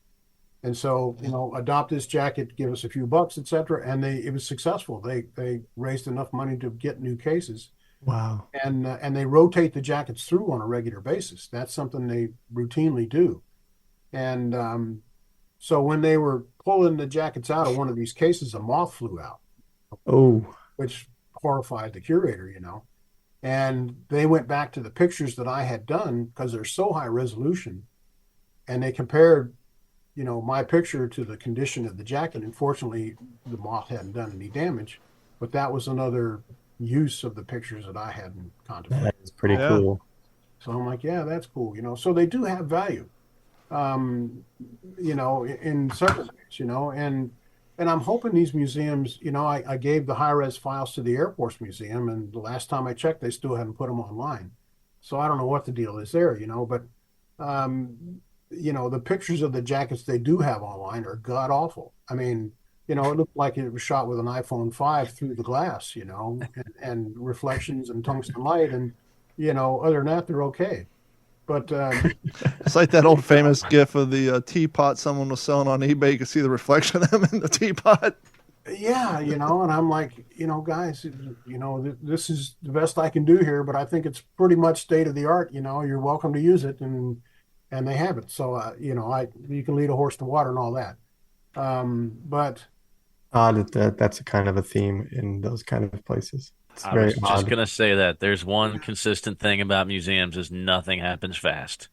And so, adopt this jacket, give us a few bucks, etc. And it was successful. They raised enough money to get new cases. Wow. And they rotate the jackets through on a regular basis. That's something they routinely do. And so when they were pulling the jackets out of one of these cases, a moth flew out. Oh. Which horrified the curator, And they went back to the pictures that I had done because they're so high resolution, and they compared, my picture to the condition of the jacket. Unfortunately, the moth hadn't done any damage, but that was another use of the pictures that I hadn't contemplated. That's pretty cool. So I'm like, yeah, that's cool. So they do have value, in certain ways, and I'm hoping these museums, I gave the high-res files to the Air Force Museum, and the last time I checked, they still hadn't put them online. So I don't know what the deal is there, but, the pictures of the jackets they do have online are god-awful. I mean, it looked like it was shot with an iPhone 5 through the glass, and reflections and tungsten light, and, other than that, they're okay. But it's like that old famous gif of the teapot someone was selling on eBay. You could see the reflection of them in the teapot. Yeah, and I'm like, guys, this is the best I can do here, but I think it's pretty much state of the art. You're welcome to use it, and they have it. So, you can lead a horse to water and all that. But that's a kind of a theme in those kind of places. I was just going to say that there's one consistent thing about museums is nothing happens fast.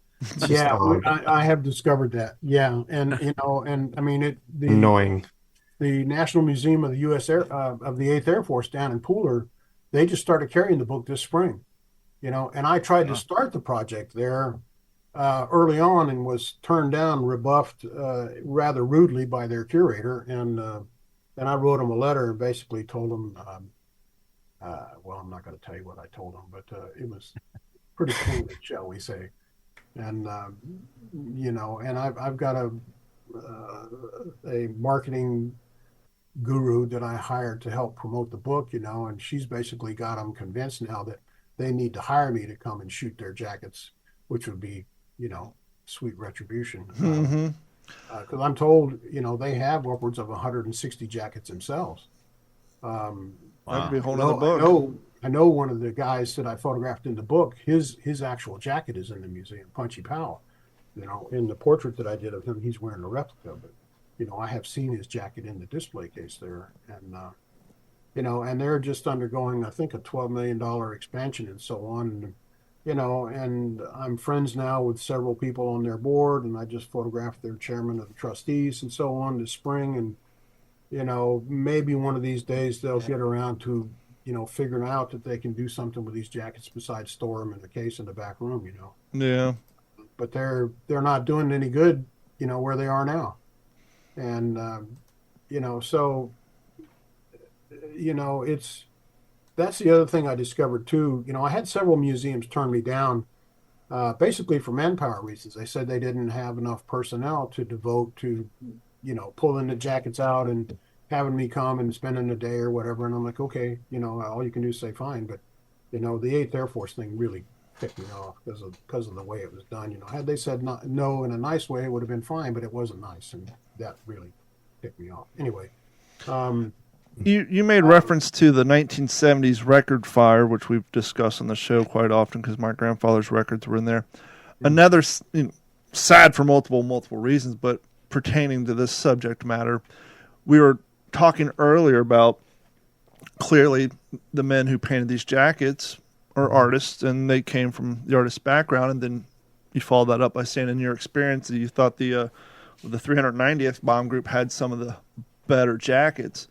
Yeah, I have discovered that. Yeah. And, and I mean, annoying. The National Museum of the U.S. of the 8th Air Force down in Pooler, they just started carrying the book this spring, and I tried to start the project there early on and was turned down, rebuffed rather rudely by their curator. And I wrote him a letter and basically told him, well, I'm not going to tell you what I told him, but it was pretty cool, shall we say. And, and I've got a marketing guru that I hired to help promote the book, and she's basically got them convinced now that they need to hire me to come and shoot their jackets, which would be, sweet retribution. Because I'm told, they have upwards of 160 jackets themselves. That'd be a whole nother book. I know one of the guys that I photographed in the book, his actual jacket is in the museum, Punchy Powell. In the portrait that I did of him, he's wearing a replica, but, I have seen his jacket in the display case there. And, and they're just undergoing, I think, a $12 million expansion and so on. And I'm friends now with several people on their board, and I just photographed their chairman of the trustees and so on this spring. And, maybe one of these days they'll get around to, figuring out that they can do something with these jackets besides store them in the case in the back room, Yeah. But they're not doing any good, where they are now. And, so, that's the other thing I discovered too. I had several museums turn me down, basically for manpower reasons. They said they didn't have enough personnel to devote to, pulling the jackets out and having me come and spending a day or whatever. And I'm like, okay, all you can do is say fine. But, the 8th Air Force thing really ticked me off because of the way it was done. Had they said no in a nice way, it would have been fine, but it wasn't nice. And that really ticked me off. Anyway. You made reference to the 1970s record fire, which we've discussed on the show quite often because my grandfather's records were in there. Another, sad for multiple reasons, but pertaining to this subject matter, we were talking earlier about clearly the men who painted these jackets are artists, and they came from the artist background, and then you follow that up by saying in your experience that you thought the 390th bomb group had some of the better jackets.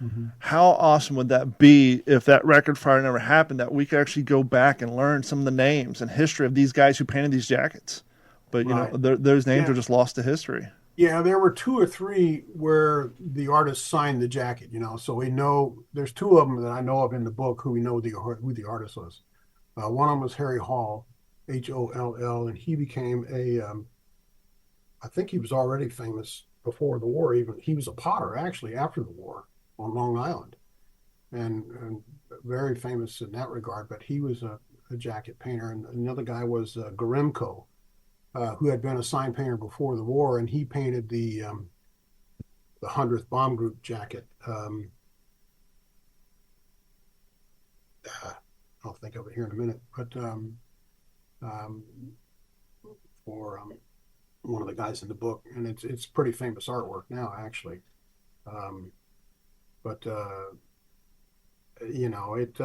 Mm-hmm. How awesome would that be if that record fire never happened, that we could actually go back and learn some of the names and history of these guys who painted these jackets? But, right. Those names are just lost to history. Yeah, there were two or three where the artist signed the jacket, so we know there's two of them that I know of in the book who we know who the artist was. One of them was Harry Hall, Holl, and he became I think he was already famous before the war. Even he was a potter actually after the war on Long Island, and very famous in that regard. But he was a jacket painter, and another guy was Gorimko, who had been a sign painter before the war, and he painted the 100th Bomb Group jacket. I'll think of it here in a minute, but um, for one of the guys in the book, and it's pretty famous artwork now, actually. Um, but it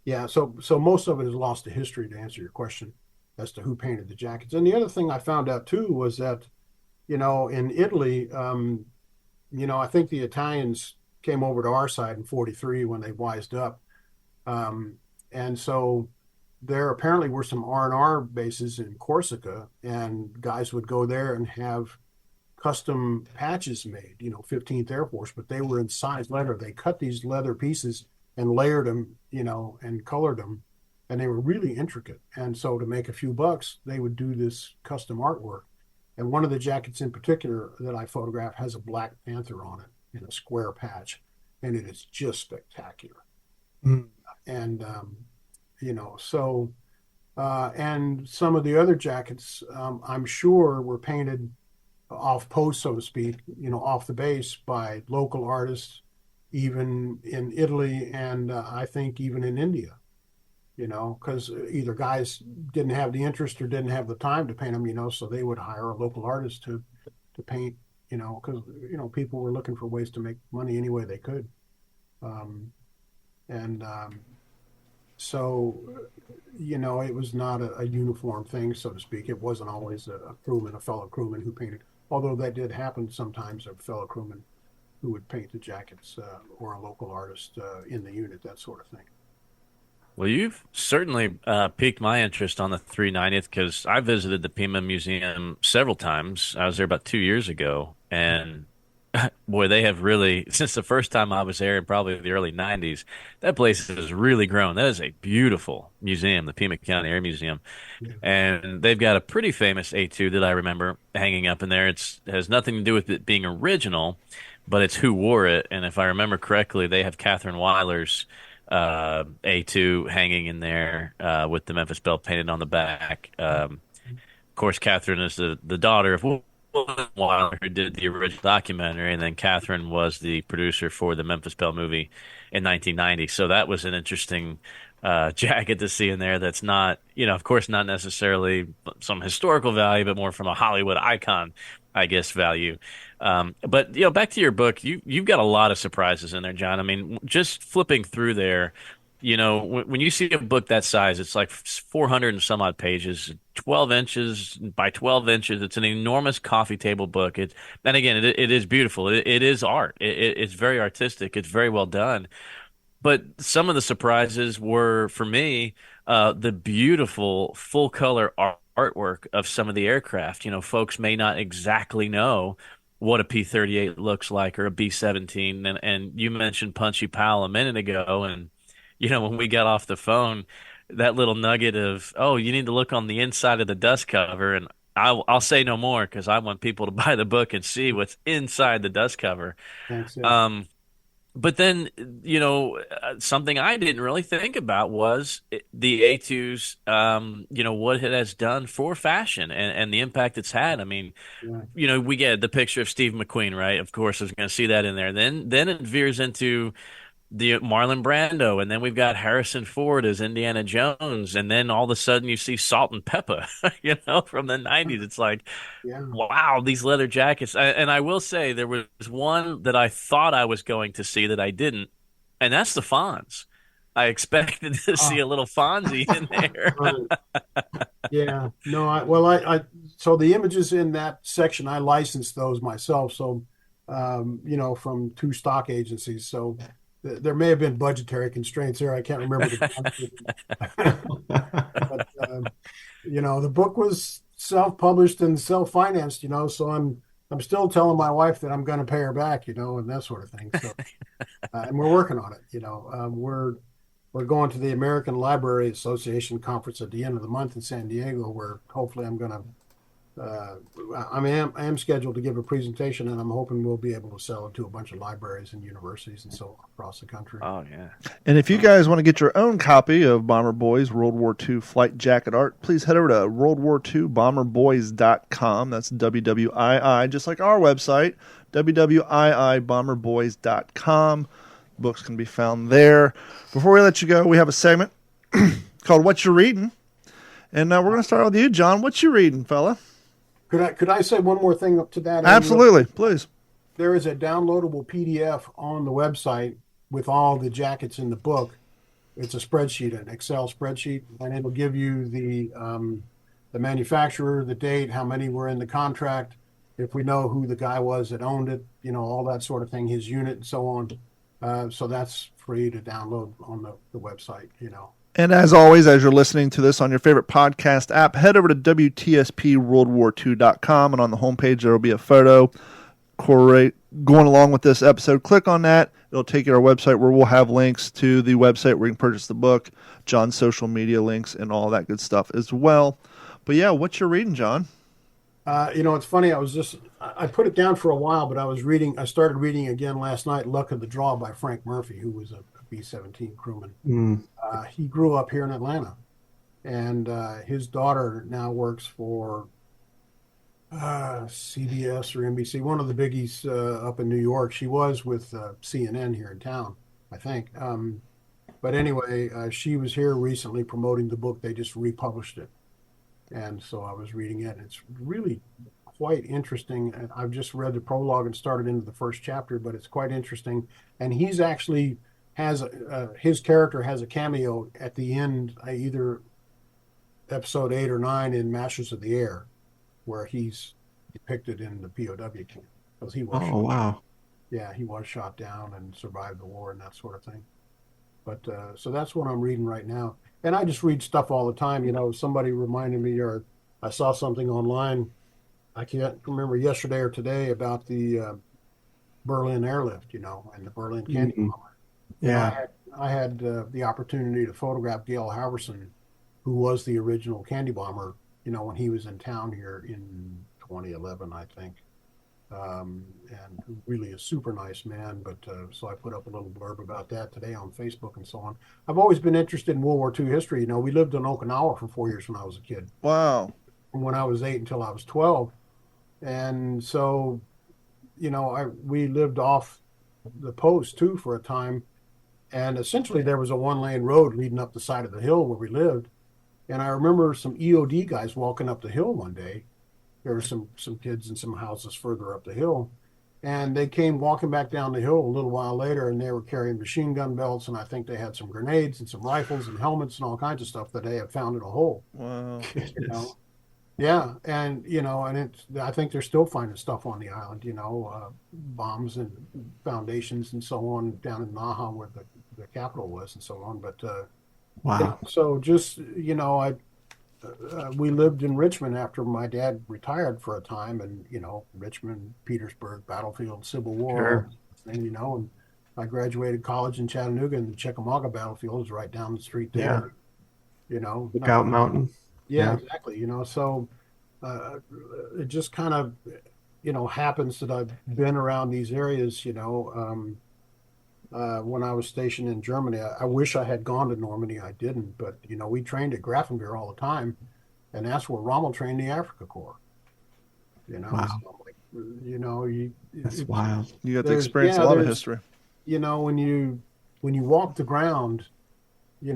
yeah. So most of it is lost to history, to answer your question as to who painted the jackets. And the other thing I found out too was that in Italy, I think the Italians came over to our side in '43 when they wised up, and so there apparently were some R&R bases in Corsica, and guys would go there and have custom patches made, 15th Air Force, but they were in size leather. They cut these leather pieces and layered them, and colored them, and they were really intricate. And so to make a few bucks, they would do this custom artwork. And one of the jackets in particular that I photographed has a Black Panther on it in a square patch, and it is just spectacular. Mm. And so and some of the other jackets, I'm sure, were painted off post, so to speak, off the base by local artists, even in Italy, and I think even in India, because either guys didn't have the interest or didn't have the time to paint them, so they would hire a local artist to paint, because people were looking for ways to make money any way they could. And so, it was not a uniform thing, so to speak. It wasn't always a crewman, a fellow crewman who painted, although that did happen sometimes, a fellow crewman who would paint the jackets, or a local artist in the unit, that sort of thing. Well, you've certainly piqued my interest on the 390th because I visited the Pima Museum several times. I was there about 2 years ago, and boy, they have really, since the first time I was there in probably the early 90s, that place has really grown. That is a beautiful museum, the Pima County Air Museum. Yeah. And they've got a pretty famous A2 that I remember hanging up in there. It has nothing to do with it being original, but it's who wore it. And if I remember correctly, they have Catherine Weiler's A2 hanging in there with the Memphis Belle painted on the back. Of course, Catherine is the daughter of William Wyler, who did the original documentary, and then Catherine was the producer for the Memphis Belle movie in 1990. So that was an interesting jacket to see in there. That's not, of course, not necessarily some historical value, but more from a Hollywood icon, I guess, value. But back to your book, you've got a lot of surprises in there, John. I mean, just flipping through there, when you see a book that size, it's like 400 and some odd pages, 12 inches by 12 inches. It's an enormous coffee table book. And again, it is beautiful. It is art. It's very artistic. It's very well done. But some of the surprises were, for me, the beautiful full color artwork of some of the aircraft. Folks may not exactly know what a P-38 looks like or a B-17. And you mentioned Punchy Powell a minute ago. And, when we got off the phone, that little nugget of, oh, you need to look on the inside of the dust cover. And I'll say no more because I want people to buy the book and see what's inside the dust cover. Thanks. Yeah. But then, something I didn't really think about was the A2's, what it has done for fashion and the impact it's had. I mean, Yeah. we get the picture of Steve McQueen, right? Of course, I was going to see that in there. Then it veers into the Marlon Brando, and then we've got Harrison Ford as Indiana Jones, and then all of a sudden you see Salt and Pepper, from the 90s. It's like, Yeah. wow, these leather jackets. And I will say there was one that I thought I was going to see that I didn't, and that's the Fonz. I expected to see a little Fonzie in there. Right. Yeah. No, I so the images in that section, I licensed those myself. So, from two stock agencies. So there may have been budgetary constraints there. I can't remember but, the book was self-published and self-financed, so I'm still telling my wife that I'm going to pay her back, and that sort of thing. So, and we're working on it. We're going to the American Library Association conference at the end of the month in San Diego, where hopefully I'm going to. I am scheduled to give a presentation, and I'm hoping we'll be able to sell it to a bunch of libraries and universities and so on across the country. Oh, yeah. And if you guys want to get your own copy of Bomber Boys World War II Flight Jacket Art, please head over to WorldWar2BomberBoys.com. That's WWII, just like our website, WWIIBomberBoys.com. Books can be found there. Before we let you go, we have a segment called What You're Reading. And we're going to start with you, John. What you reading, fella? Could I say one more thing up to that? Absolutely, please. There is a downloadable PDF on the website with all the jackets in the book. It's a spreadsheet, an Excel spreadsheet, and it'll give you the manufacturer, the date, how many were in the contract, if we know who the guy was that owned it, all that sort of thing, his unit and so on. So that's free to download on the website, And as always, as you're listening to this on your favorite podcast app, head over to WTSPWWII.com, and on the homepage there will be a photo going along with this episode. Click on that. It'll take you to our website where we'll have links to the website where you can purchase the book, John's social media links, and all that good stuff as well. But yeah, what you're reading, John? It's funny. I put it down for a while, but I started reading again last night, Luck of the Draw by Frank Murphy, who was a B-17 crewman. He grew up here in Atlanta, and his daughter now works for CBS or NBC, one of the biggies up in New York. She was with CNN here in town, I think. But anyway, she was here recently promoting the book. They just republished it. And so I was reading it. It's really quite interesting. And I've just read the prologue and started into the first chapter, but it's quite interesting. And he's actually his character has a cameo at the end, either episode 8 or 9 in Masters of the Air, where he's depicted in the POW camp. Because he was wow. Yeah, he was shot down and survived the war and that sort of thing. But so that's what I'm reading right now. And I just read stuff all the time. Somebody reminded me, or I saw something online, I can't remember yesterday or today, about the Berlin airlift, and the Berlin candy bomber. Yeah. I had the opportunity to photograph Gail Halverson, who was the original candy bomber, when he was in town here in 2011, I think. And really a super nice man. But so I put up a little blurb about that today on Facebook and so on. I've always been interested in World War II history. We lived in Okinawa for 4 years when I was a kid. Wow. From when I was 8 until I was 12. And so, we lived off the post too for a time. And essentially there was a 1-lane road leading up the side of the hill where we lived. And I remember some EOD guys walking up the hill one day. There were some kids in some houses further up the hill, and they came walking back down the hill a little while later, and they were carrying machine gun belts, and I think they had some grenades and some rifles and helmets and all kinds of stuff that they had found in a hole. Wow. Yeah, and I think they're still finding stuff on the island, bombs and foundations and so on down in Naha where the capital was and so on. But wow. So just we lived in Richmond after my dad retired for a time, and Richmond, Petersburg, battlefield, Civil War, and and I graduated college in Chattanooga, and the Chickamauga battlefield is right down the street there. Lookout Mountain. Yeah, exactly. So it just kind of happens that I've been around these areas. When I was stationed in Germany, I wish I had gone to Normandy. I didn't, but we trained at Grafenwehr all the time, and that's where Rommel trained the Africa Corps. Wow. So, That's wild. You got to experience a lot of history. When you walk the ground, you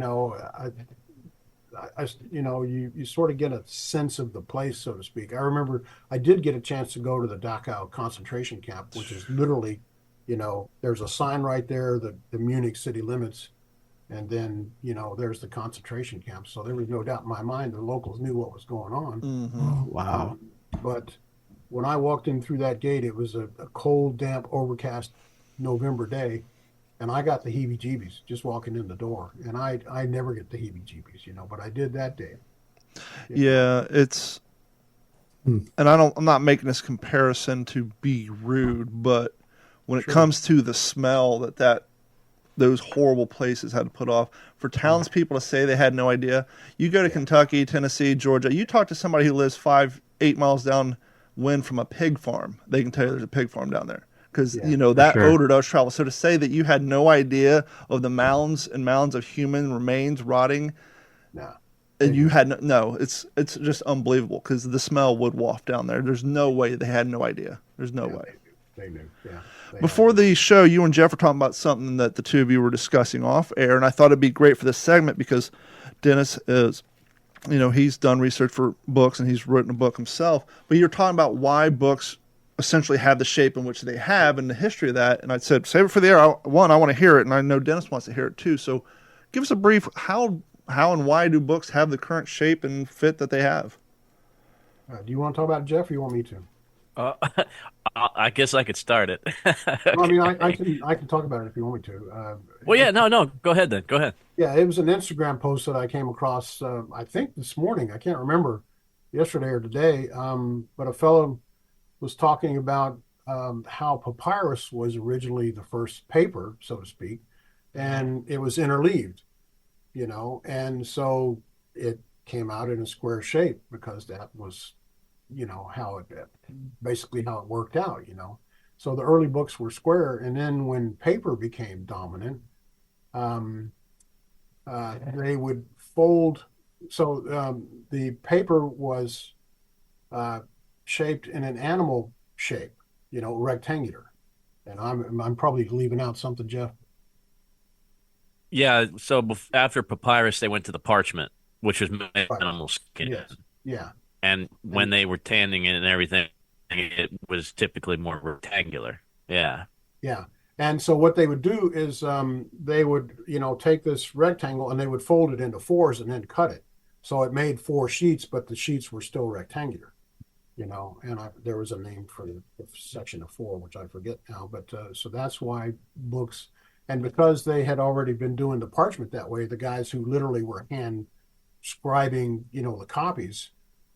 sort of get a sense of the place, so to speak. I remember I did get a chance to go to the Dachau concentration camp, which is literally. There's a sign right there, the Munich city limits, and then, there's the concentration camp. So there was no doubt in my mind the locals knew what was going on. Mm-hmm. Oh, wow. But when I walked in through that gate, it was a cold, damp, overcast November day, and I got the heebie-jeebies just walking in the door. And I never get the heebie-jeebies, but I did that day. Yeah, and I'm not making this comparison to be rude, but when it comes to the smell that those horrible places had to put off, for townspeople to say they had no idea. You go to Kentucky, Tennessee, Georgia, you talk to somebody who lives 5-8 miles downwind from a pig farm, they can tell you there's a pig farm down there. Because, that odor does travel. So to say that you had no idea of the mounds and mounds of human remains rotting, and you had it's just unbelievable, because the smell would waft down there. There's no way they had no idea. There's no way. They knew. Yeah. Before the show, you and Jeff were talking about something that the two of you were discussing off air, and I thought it'd be great for this segment because Dennis is, he's done research for books and he's written a book himself. But you're talking about why books essentially have the shape in which they have and the history of that. And I said, save it for the air. I want to hear it, and I know Dennis wants to hear it too. So give us a brief, how and why do books have the current shape and fit that they have? Do you want to talk about it, Jeff, or you want me to? I guess I could start it. Well, I mean, I can talk about it if you want me to. Well, yeah, no, go ahead then. Go ahead. Yeah, it was an Instagram post that I came across, I think this morning. I can't remember, yesterday or today, but a fellow was talking about how papyrus was originally the first paper, so to speak, and it was interleaved, and so it came out in a square shape because that was, how it worked out, So the early books were square, and then when paper became dominant, they would fold. So the paper was shaped in an animal shape, rectangular. And I'm probably leaving out something, Jeff. Yeah. So after papyrus, they went to the parchment, which was made of animal skin. Yes. Yeah. And when they were tanning it and everything, it was typically more rectangular. Yeah. Yeah. And so what they would do is they would, take this rectangle and they would fold it into fours and then cut it. So it made 4 sheets, but the sheets were still rectangular, and there was a name for the section of 4, which I forget now. But so that's why books, and because they had already been doing the parchment that way, the guys who literally were hand scribing, the copies,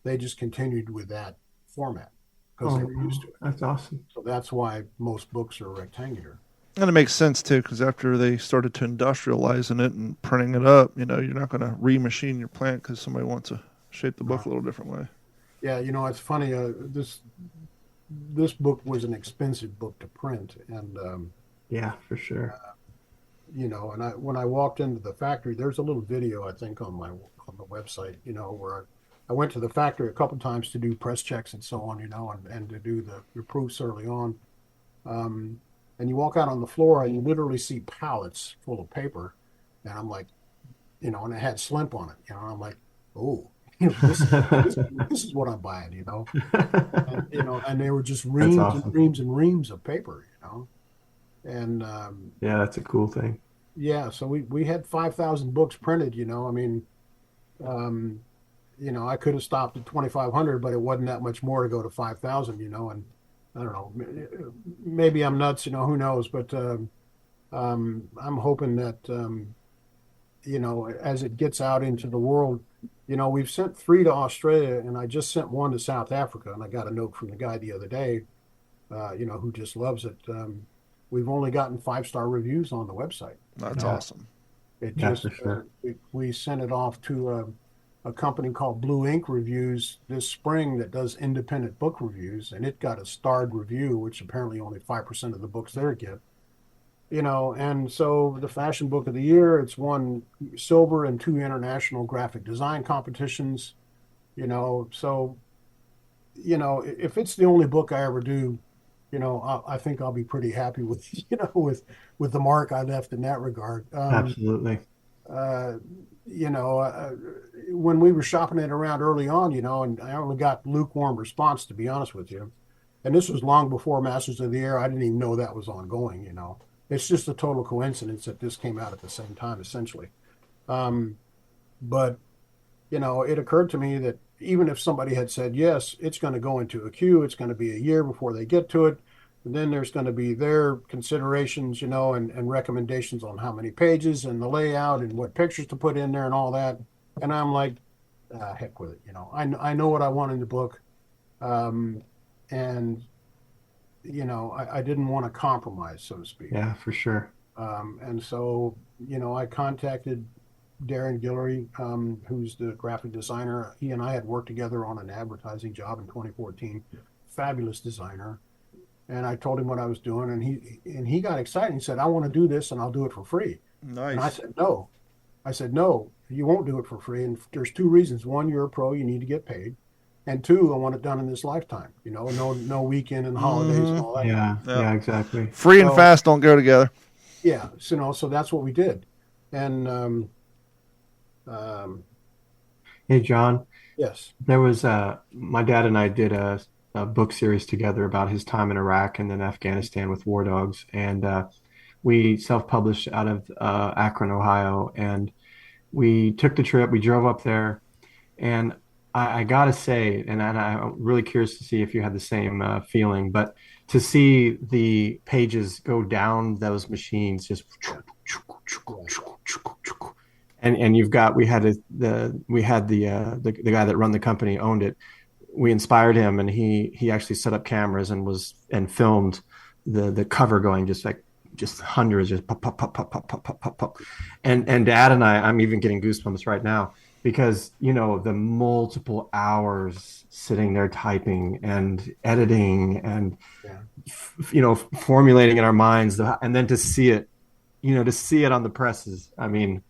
they just continued with that format because they were used to it. That's awesome. So that's why most books are rectangular. And it makes sense too, because after they started to industrializing it and printing it up, you're not going to remachine your plant because somebody wants to shape the book a little different way. Yeah, it's funny. This book was an expensive book to print, and yeah, for sure. And when I walked into the factory, there's a little video I think on the website, where I went to the factory a couple of times to do press checks and so on, and to do the proofs early on. And you walk out on the floor and you literally see pallets full of paper, and I'm like, and it had Slemp on it, and I'm like, oh. This is what I'm buying, and, and they were just reams awesome. And reams and reams of paper, and yeah, that's a cool thing. Yeah, so we had 5,000 books printed, I could have stopped at 2,500, but it wasn't that much more to go to 5,000, and I don't know, maybe I'm nuts, who knows, but I'm hoping that as it gets out into the world. We've sent 3 to Australia, and I just sent 1 to South Africa, and I got a note from the guy the other day, who just loves it. We've only gotten 5-star reviews on the website. That's awesome. We sent it off to a company called Blue Ink Reviews this spring that does independent book reviews, and it got a starred review, which apparently only 5% of the books there get. And so the Fashion Book of the Year, it's won silver in 2 international graphic design competitions, so, if it's the only book I ever do, I think I'll be pretty happy with, with the mark I left in that regard. Absolutely. When we were shopping it around early on, and I only got lukewarm response, to be honest with you. And this was long before Masters of the Air. I didn't even know that was ongoing, It's just a total coincidence that this came out at the same time, essentially. But, it occurred to me that even if somebody had said, yes, it's going to go into a queue, it's going to be a year before they get to it, and then there's going to be their considerations, and recommendations on how many pages and the layout and what pictures to put in there and all that. And I'm like, heck with it. I know what I want in the book. And I didn't want to compromise, so to speak. Yeah, for sure. And so, I contacted Darren Guillory, who's the graphic designer. He and I had worked together on an advertising job in 2014. Fabulous designer. And I told him what I was doing, and he got excited. He said, "I want to do this, and I'll do it for free." Nice. And I said, "No." I said, "No, you won't do it for free." And there's two reasons. One, you're a pro, you need to get paid. And two, I want it done in this lifetime. No weekend and holidays and all that. Yeah, exactly. Free and fast don't go together. Yeah, so that's what we did. And Hey, John. yes, There was my dad and I did a book series together about his time in Iraq and then Afghanistan with War Dogs, and we self-published out of Akron, Ohio, and we took the trip. We drove up there, and I gotta say, and I'm really curious to see if you had the same feeling, but to see the pages go down those machines, just and we had the guy that run the company owned it. We inspired him, and he actually set up cameras and filmed the cover going just hundreds, just pop, pop, pop, pop, pop, pop, pop, pop, pop. And Dad and I'm even getting goosebumps right now because the multiple hours sitting there typing and editing and formulating in our minds, and then to see it on the presses. I mean,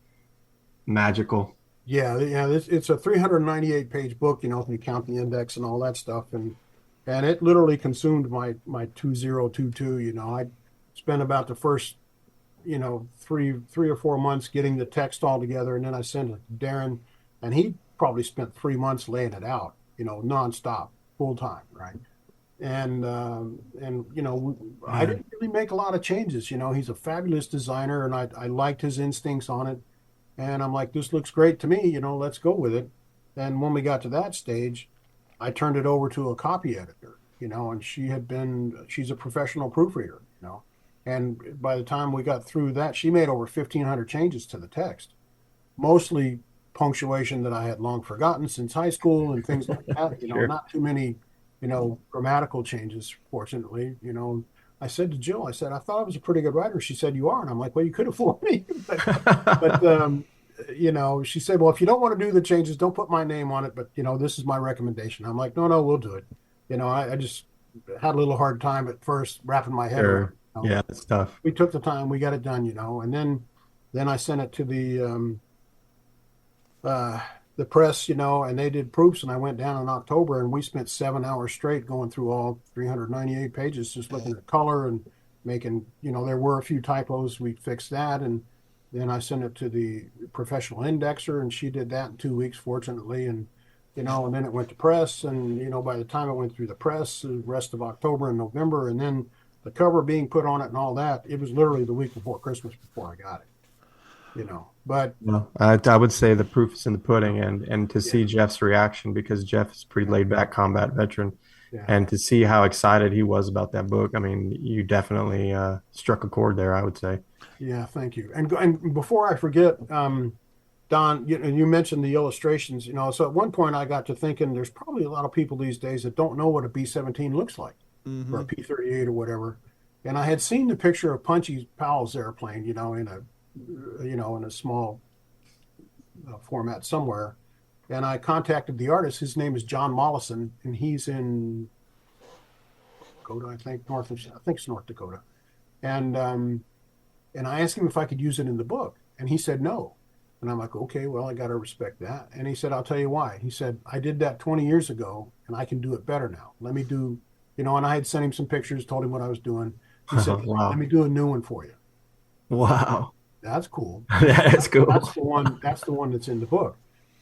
magical. Yeah. It's a 398 page book. If you count the index and all that stuff, and it literally consumed my 2022. I spent about the first 3 or 4 months getting the text all together, and then I sent it to Darren, and he probably spent 3 months laying it out, nonstop, full time, right? And I didn't really make a lot of changes. He's a fabulous designer, and I liked his instincts on it. And I'm like, this looks great to me, let's go with it. And when we got to that stage, I turned it over to a copy editor, and she's a professional proofreader, And by the time we got through that, she made over 1,500 changes to the text, mostly punctuation that I had long forgotten since high school and things like that. Sure. Not too many, grammatical changes, fortunately. I said to Jill, I thought I was a pretty good writer. She said, "You are." And I'm like, "Well, you could have fooled me." but she said, "Well, if you don't want to do the changes, don't put my name on it. But, this is my recommendation." I'm like, No, we'll do it. I just had a little hard time at first wrapping my head around it. Yeah, that's tough. We took the time, we got it done, and then I sent it to the press, and they did proofs, and I went down in October, and we spent 7 hours straight going through all 398 pages, just looking at color and making, there were a few typos. We fixed that, and then I sent it to the professional indexer, and she did that in 2 weeks, fortunately, and then it went to press, and by the time it went through the press, the rest of October and November, and then the cover being put on it and all that, it was literally the week before Christmas before I got it. But well, I would say the proof is in the pudding, and to see Jeff's reaction, because Jeff is a pretty laid back combat veteran, and to see how excited he was about that book. I mean, you definitely struck a chord there, I would say. Yeah, thank you. And before I forget, Don, you mentioned the illustrations. So at one point I got to thinking there's probably a lot of people these days that don't know what a B-17 looks like, or a P-38 or whatever. And I had seen the picture of Punchy Powell's airplane, in a small format somewhere, and I contacted the artist. His name is John Mollison, and he's in Dakota, I think it's North Dakota, and I asked him if I could use it in the book, and he said no. And I'm like, okay, well, I got to respect that. And he said, "I'll tell you why." He said, "I did that 20 years ago, and I can do it better now. Let me do," and I had sent him some pictures, told him what I was doing. He said, Wow. "Let me do a new one for you." Wow. That's cool. That's cool. That's the one that's in the book.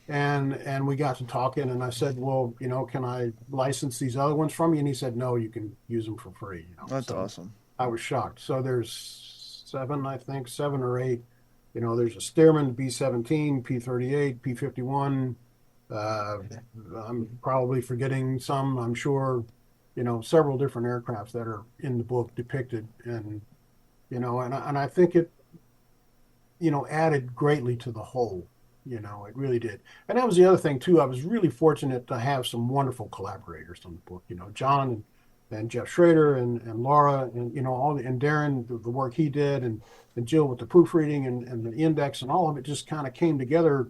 And we got to talking, and I said, "Well, can I license these other ones from you?" And he said, "No, you can use them for free." That's awesome. I was shocked. So there's 7 or 8. There's a Stearman, B-17, P-38, P-51. I'm probably forgetting some, I'm sure, several different aircrafts that are in the book depicted. And, and I think it, added greatly to the whole. It really did. And that was the other thing too. I was really fortunate to have some wonderful collaborators on the book. John and Jeff Schrader and Laura and and Darren, the work he did, and Jill with the proofreading and the index, and all of it just kind of came together,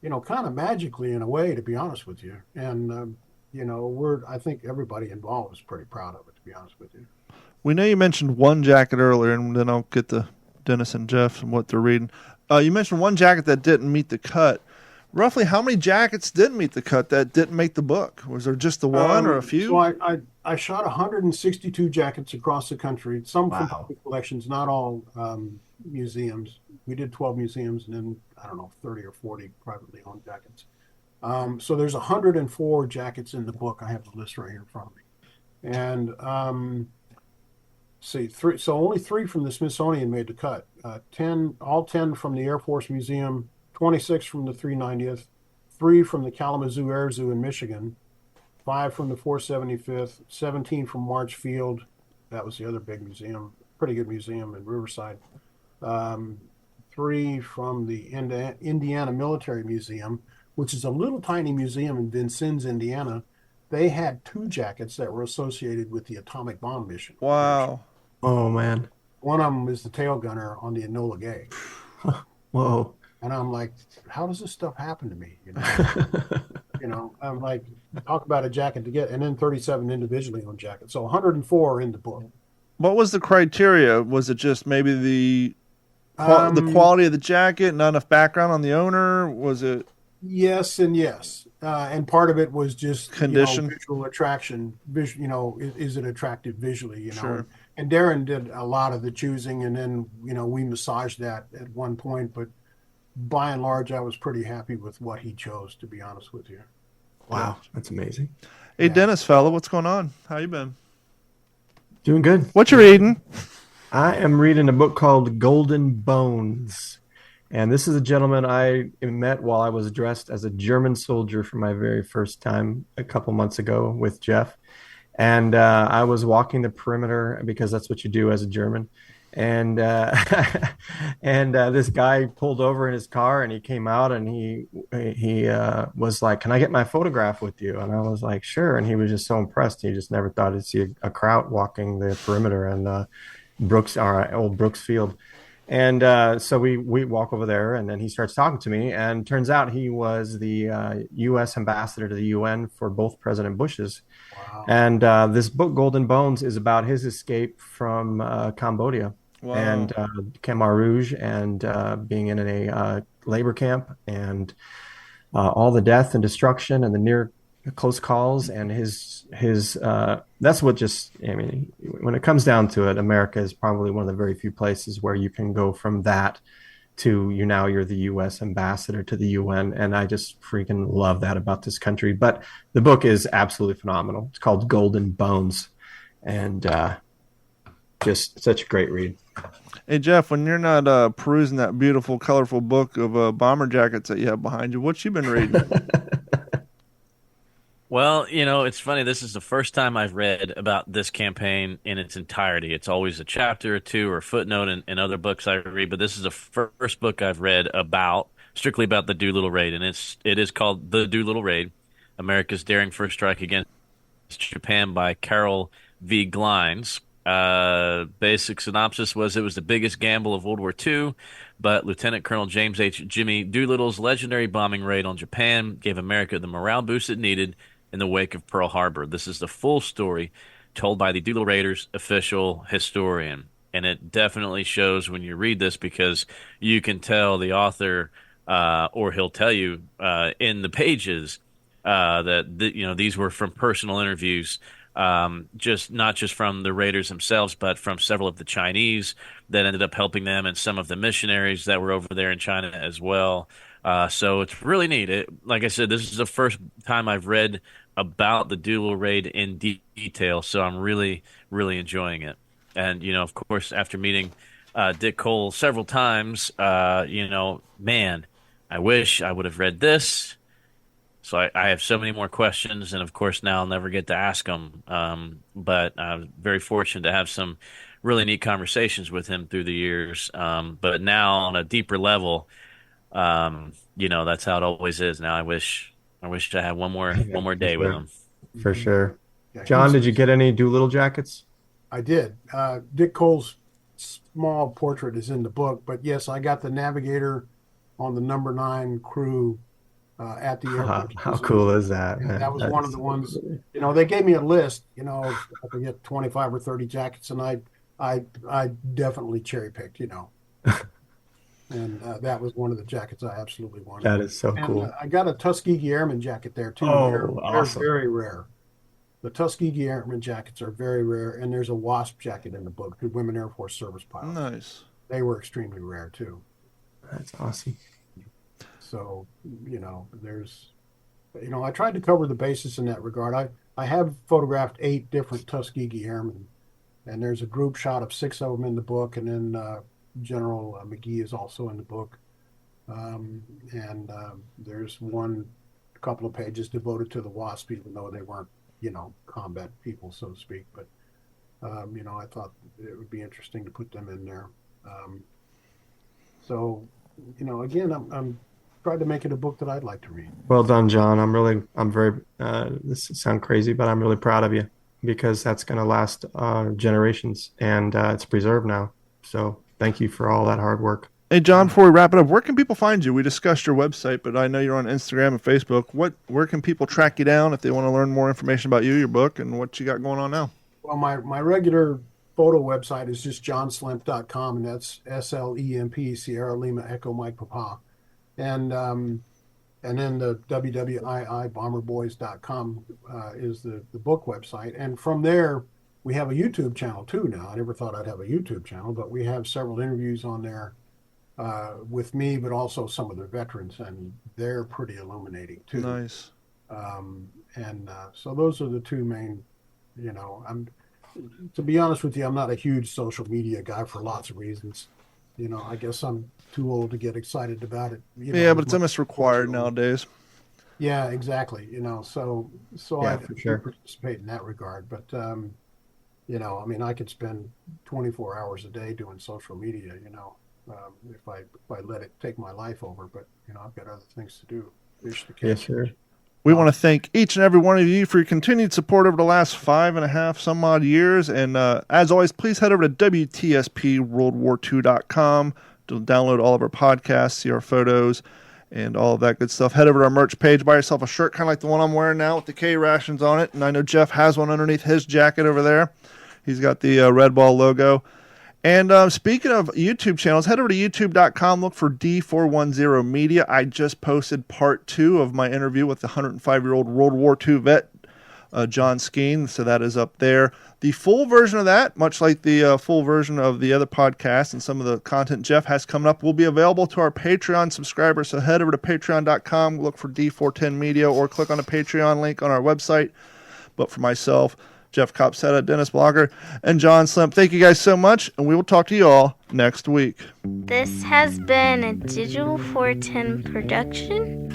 kind of magically in a way, to be honest with you. And I think everybody involved was pretty proud of it, to be honest with you. We know you mentioned one jacket earlier, and then I'll get to Dennis and Jeff and what they're reading. You mentioned one jacket that didn't meet the cut. Roughly how many jackets didn't meet the cut that didn't make the book? Was there just the one or a few? So I shot 162 jackets across the country, some from public collections, not all museums. We did 12 museums and then, I don't know, 30 or 40 privately owned jackets. So there's 104 jackets in the book. I have the list right here in front of me. And so only 3 from the Smithsonian made the cut. 10 from the Air Force Museum, 26 from the 390th, 3 from the Kalamazoo Air Zoo in Michigan, 5 from the 475th, 17 from March Field. That was the other big museum, pretty good museum in Riverside. 3 from the Indiana Military Museum, which is a little tiny museum in Vincennes, Indiana. They had 2 jackets that were associated with the atomic bomb mission. Wow. Oh, man. One of them is the tail gunner on the Enola Gay. Whoa. And I'm like, how does this stuff happen to me? I'm like, talk about a jacket to get, and then 37 individually owned jackets. So 104 are in the book. What was the criteria? Was it just maybe the quality of the jacket, not enough background on the owner? Was it? Yes and yes. And part of it was just condition, visual attraction. Is it attractive visually? Sure. And Darren did a lot of the choosing, and then we massaged that at one point. But by and large, I was pretty happy with what he chose, to be honest with you. Wow, that's amazing. Hey, Dennis, fella, what's going on? How you been? Doing good. What you reading? I am reading a book called Golden Bones. And this is a gentleman I met while I was dressed as a German soldier for my very first time a couple months ago with Jeff. And I was walking the perimeter because that's what you do as a German. And this guy pulled over in his car and he came out and he was like, "Can I get my photograph with you?" And I was like, "Sure." And he was just so impressed. He just never thought he'd see a crowd walking the perimeter in our old Brooks Field. And so we walk over there, and then he starts talking to me, and turns out he was the U.S. ambassador to the UN for both President Bush's. Wow. And this book, Golden Bones, is about his escape from Cambodia. Wow. And Khmer Rouge, and being in a labor camp, and all the death and destruction and the near close calls, and his that's what when it comes down to it, America is probably one of the very few places where you can go from that to you're the U.S. ambassador to the UN, and I just freaking love that about this country. But the book is absolutely phenomenal. It's called Golden Bones, and just such a great read. Hey, Jeff, when you're not perusing that beautiful, colorful book of bomber jackets that you have behind you, what you been reading? Well, it's funny. This is the first time I've read about this campaign in its entirety. It's always a chapter or two or a footnote in other books I read, but this is the first book I've read strictly about the Doolittle Raid, and it is called The Doolittle Raid, America's Daring First Strike Against Japan by Carol V. Glines. Basic synopsis was it was the biggest gamble of World War II, but Lieutenant Colonel James H. Jimmy Doolittle's legendary bombing raid on Japan gave America the morale boost it needed in the wake of Pearl Harbor. This is the full story told by the Doolittle Raiders official historian. And it definitely shows when you read this, because you can tell the author, or he'll tell you in the pages that these were from personal interviews, not just from the raiders themselves, but from several of the Chinese that ended up helping them, and some of the missionaries that were over there in China as well. So it's really neat. Like I said, this is the first time I've read about the Doolittle Raid in detail, so I'm really, really enjoying it. And, of course, after meeting Dick Cole several times, man, I wish I would have read this. So I have so many more questions, and, of course, now I'll never get to ask them. But I'm very fortunate to have some really neat conversations with him through the years. But now on a deeper level, That's how it always is. Now I wish I had one more day with him. For sure. Yeah, John, did you get any Doolittle jackets? I did. Dick Cole's small portrait is in the book, but yes, I got the Navigator on the number 9 crew at the airport. How cool is that? Yeah, that was one of the ones. They gave me a list. I could get 25 or 30 jackets, and I definitely cherry picked. And that was one of the jackets I absolutely wanted. That is so cool. I got a Tuskegee Airman jacket there too. Oh, awesome. They're very rare. The Tuskegee Airman jackets are very rare, and there's a Wasp jacket in the book, the Women Air Force Service Pilots. Nice. They were extremely rare too. That's awesome. So, there's, I tried to cover the basis in that regard. I have photographed 8 different Tuskegee Airmen, and there's a group shot of 6 of them in the book, and then General McGee is also in the book. There's a couple of pages devoted to the Wasp, even though they weren't, combat people, so to speak. But, I thought it would be interesting to put them in there. Again, I'm trying to make it a book that I'd like to read. Well done, John. I'm very, this sounds crazy, but I'm really proud of you, because that's going to last generations, and it's preserved now. So thank you for all that hard work. Hey, John, before we wrap it up, where can people find you? We discussed your website, but I know you're on Instagram and Facebook. Where can people track you down if they want to learn more information about you, your book, and what you got going on now? Well, my regular photo website is just johnslemp.com, and that's SLEMP, Sierra Lima Echo Mike Papa. And then the WWII bomberboys.com is the book website. And from there, we have a YouTube channel too now. I never thought I'd have a YouTube channel, but we have several interviews on there with me, but also some of the veterans, and they're pretty illuminating too. Nice. So those are the two main, to be honest with you, I'm not a huge social media guy for lots of reasons. I guess I'm too old to get excited about it. Yeah, but it's almost required nowadays. Yeah, exactly. So Yeah, I for sure. participate in that regard. But, I could spend 24 hours a day doing social media, if I let it take my life over. But, I've got other things to do. Fish the Yeah, catch. sure. We want to thank each and every one of you for your continued support over the last 5.5 some odd years. And as always, please head over to WTSPWWII.com to download all of our podcasts, see our photos, and all of that good stuff. Head over to our merch page, buy yourself a shirt kind of like the one I'm wearing now with the K rations on it. And I know Jeff has one underneath his jacket over there. He's got the Red Ball logo. And speaking of YouTube channels, head over to youtube.com, look for D410 Media. I just posted part 2 of my interview with the 105-year-old World War II vet, John Skeen, so that is up there. The full version of that, much like the full version of the other podcast and some of the content Jeff has coming up, will be available to our Patreon subscribers. So head over to patreon.com, look for D410 Media, or click on the Patreon link on our website. But for myself, Jeff Copsetta, Dennis Blogger, and John Slemp, thank you guys so much, and we will talk to you all next week. This has been a Digital 410 production.